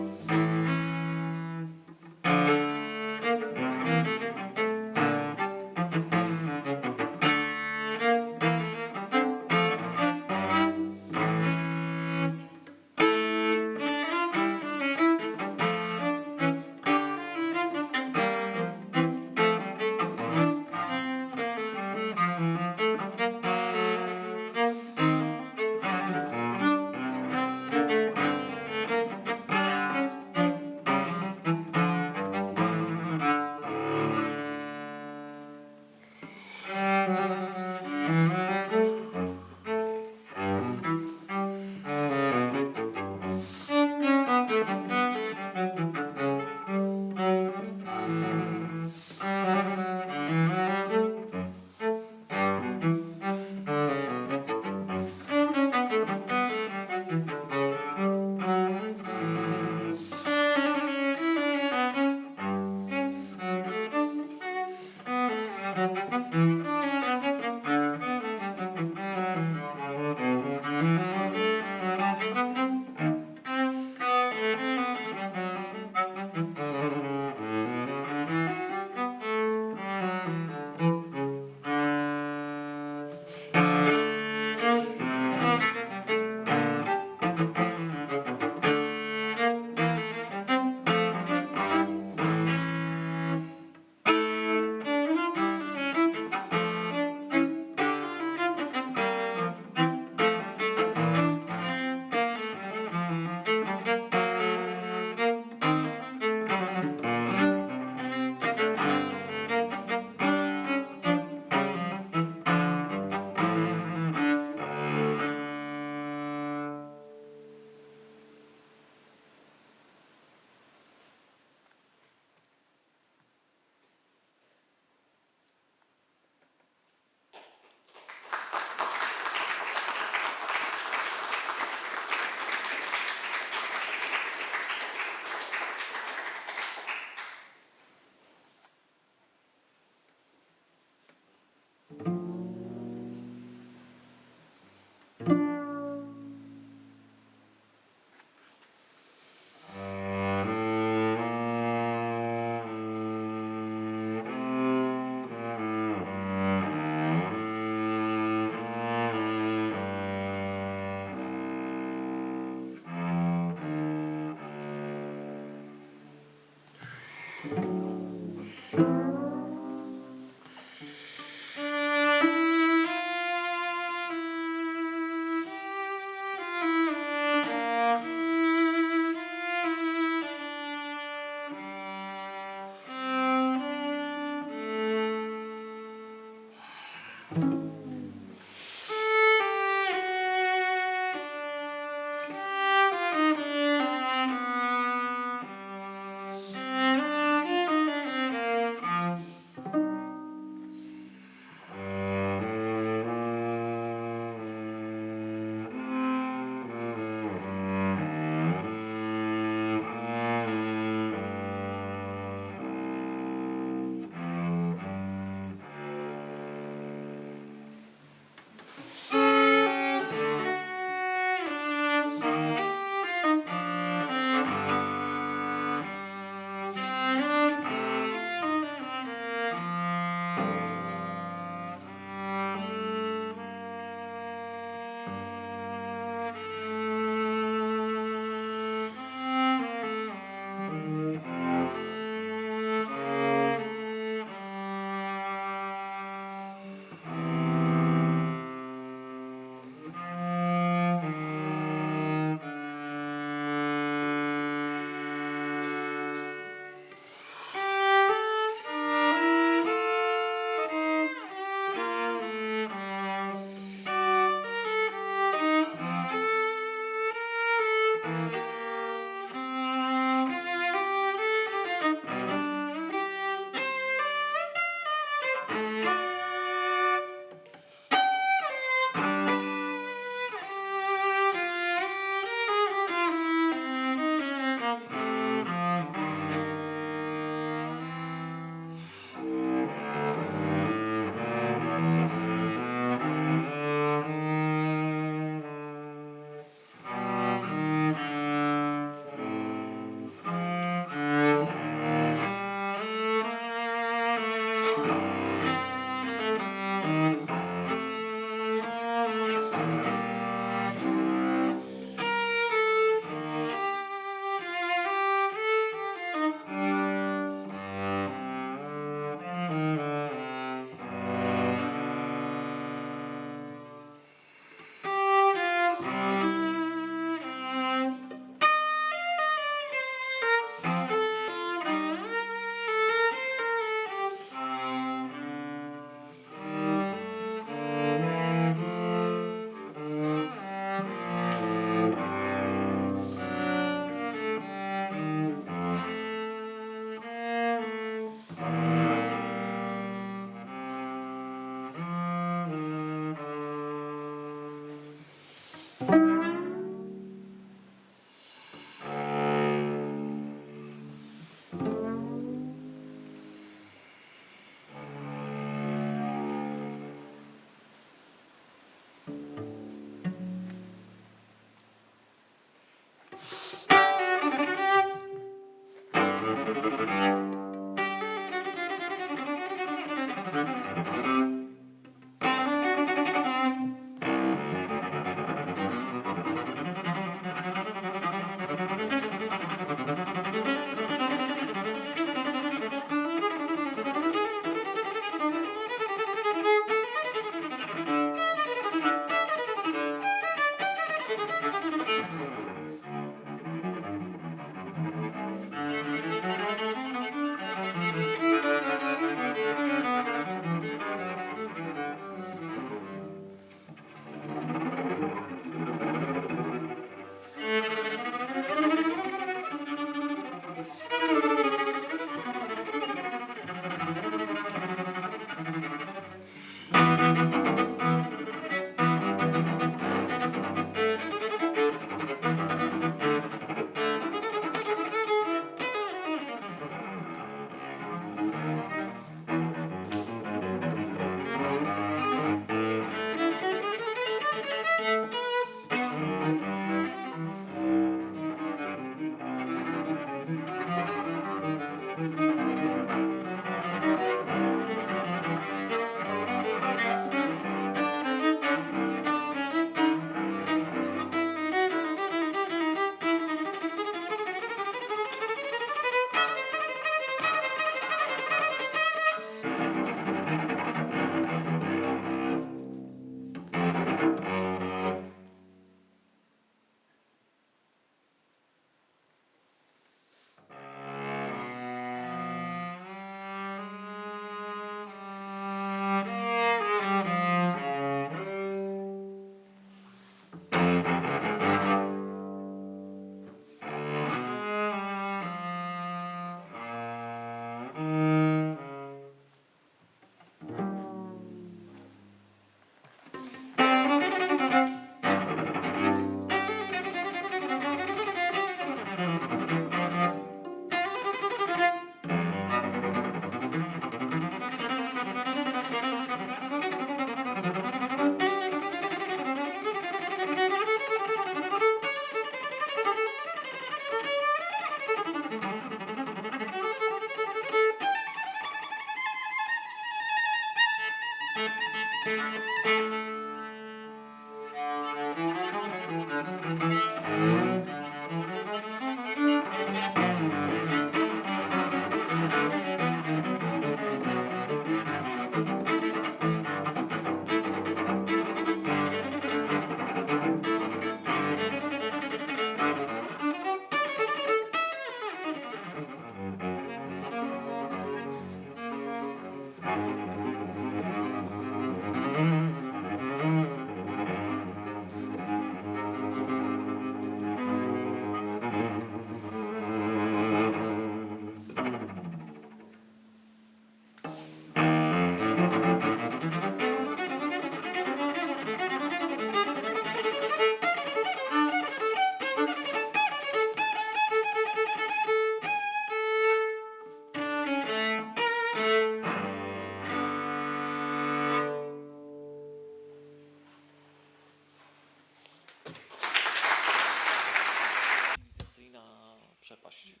Przepaść.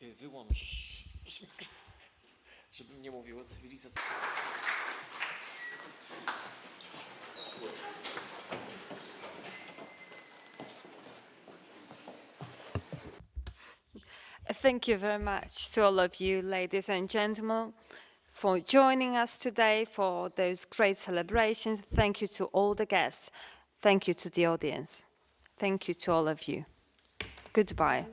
Wyłącz, żebym nie mówił o cywilizacji. Thank you very much to all of you, ladies and gentlemen, for joining us today for those great celebrations. Thank you to all the guests. Thank you to the audience. Thank you to all of you. Goodbye.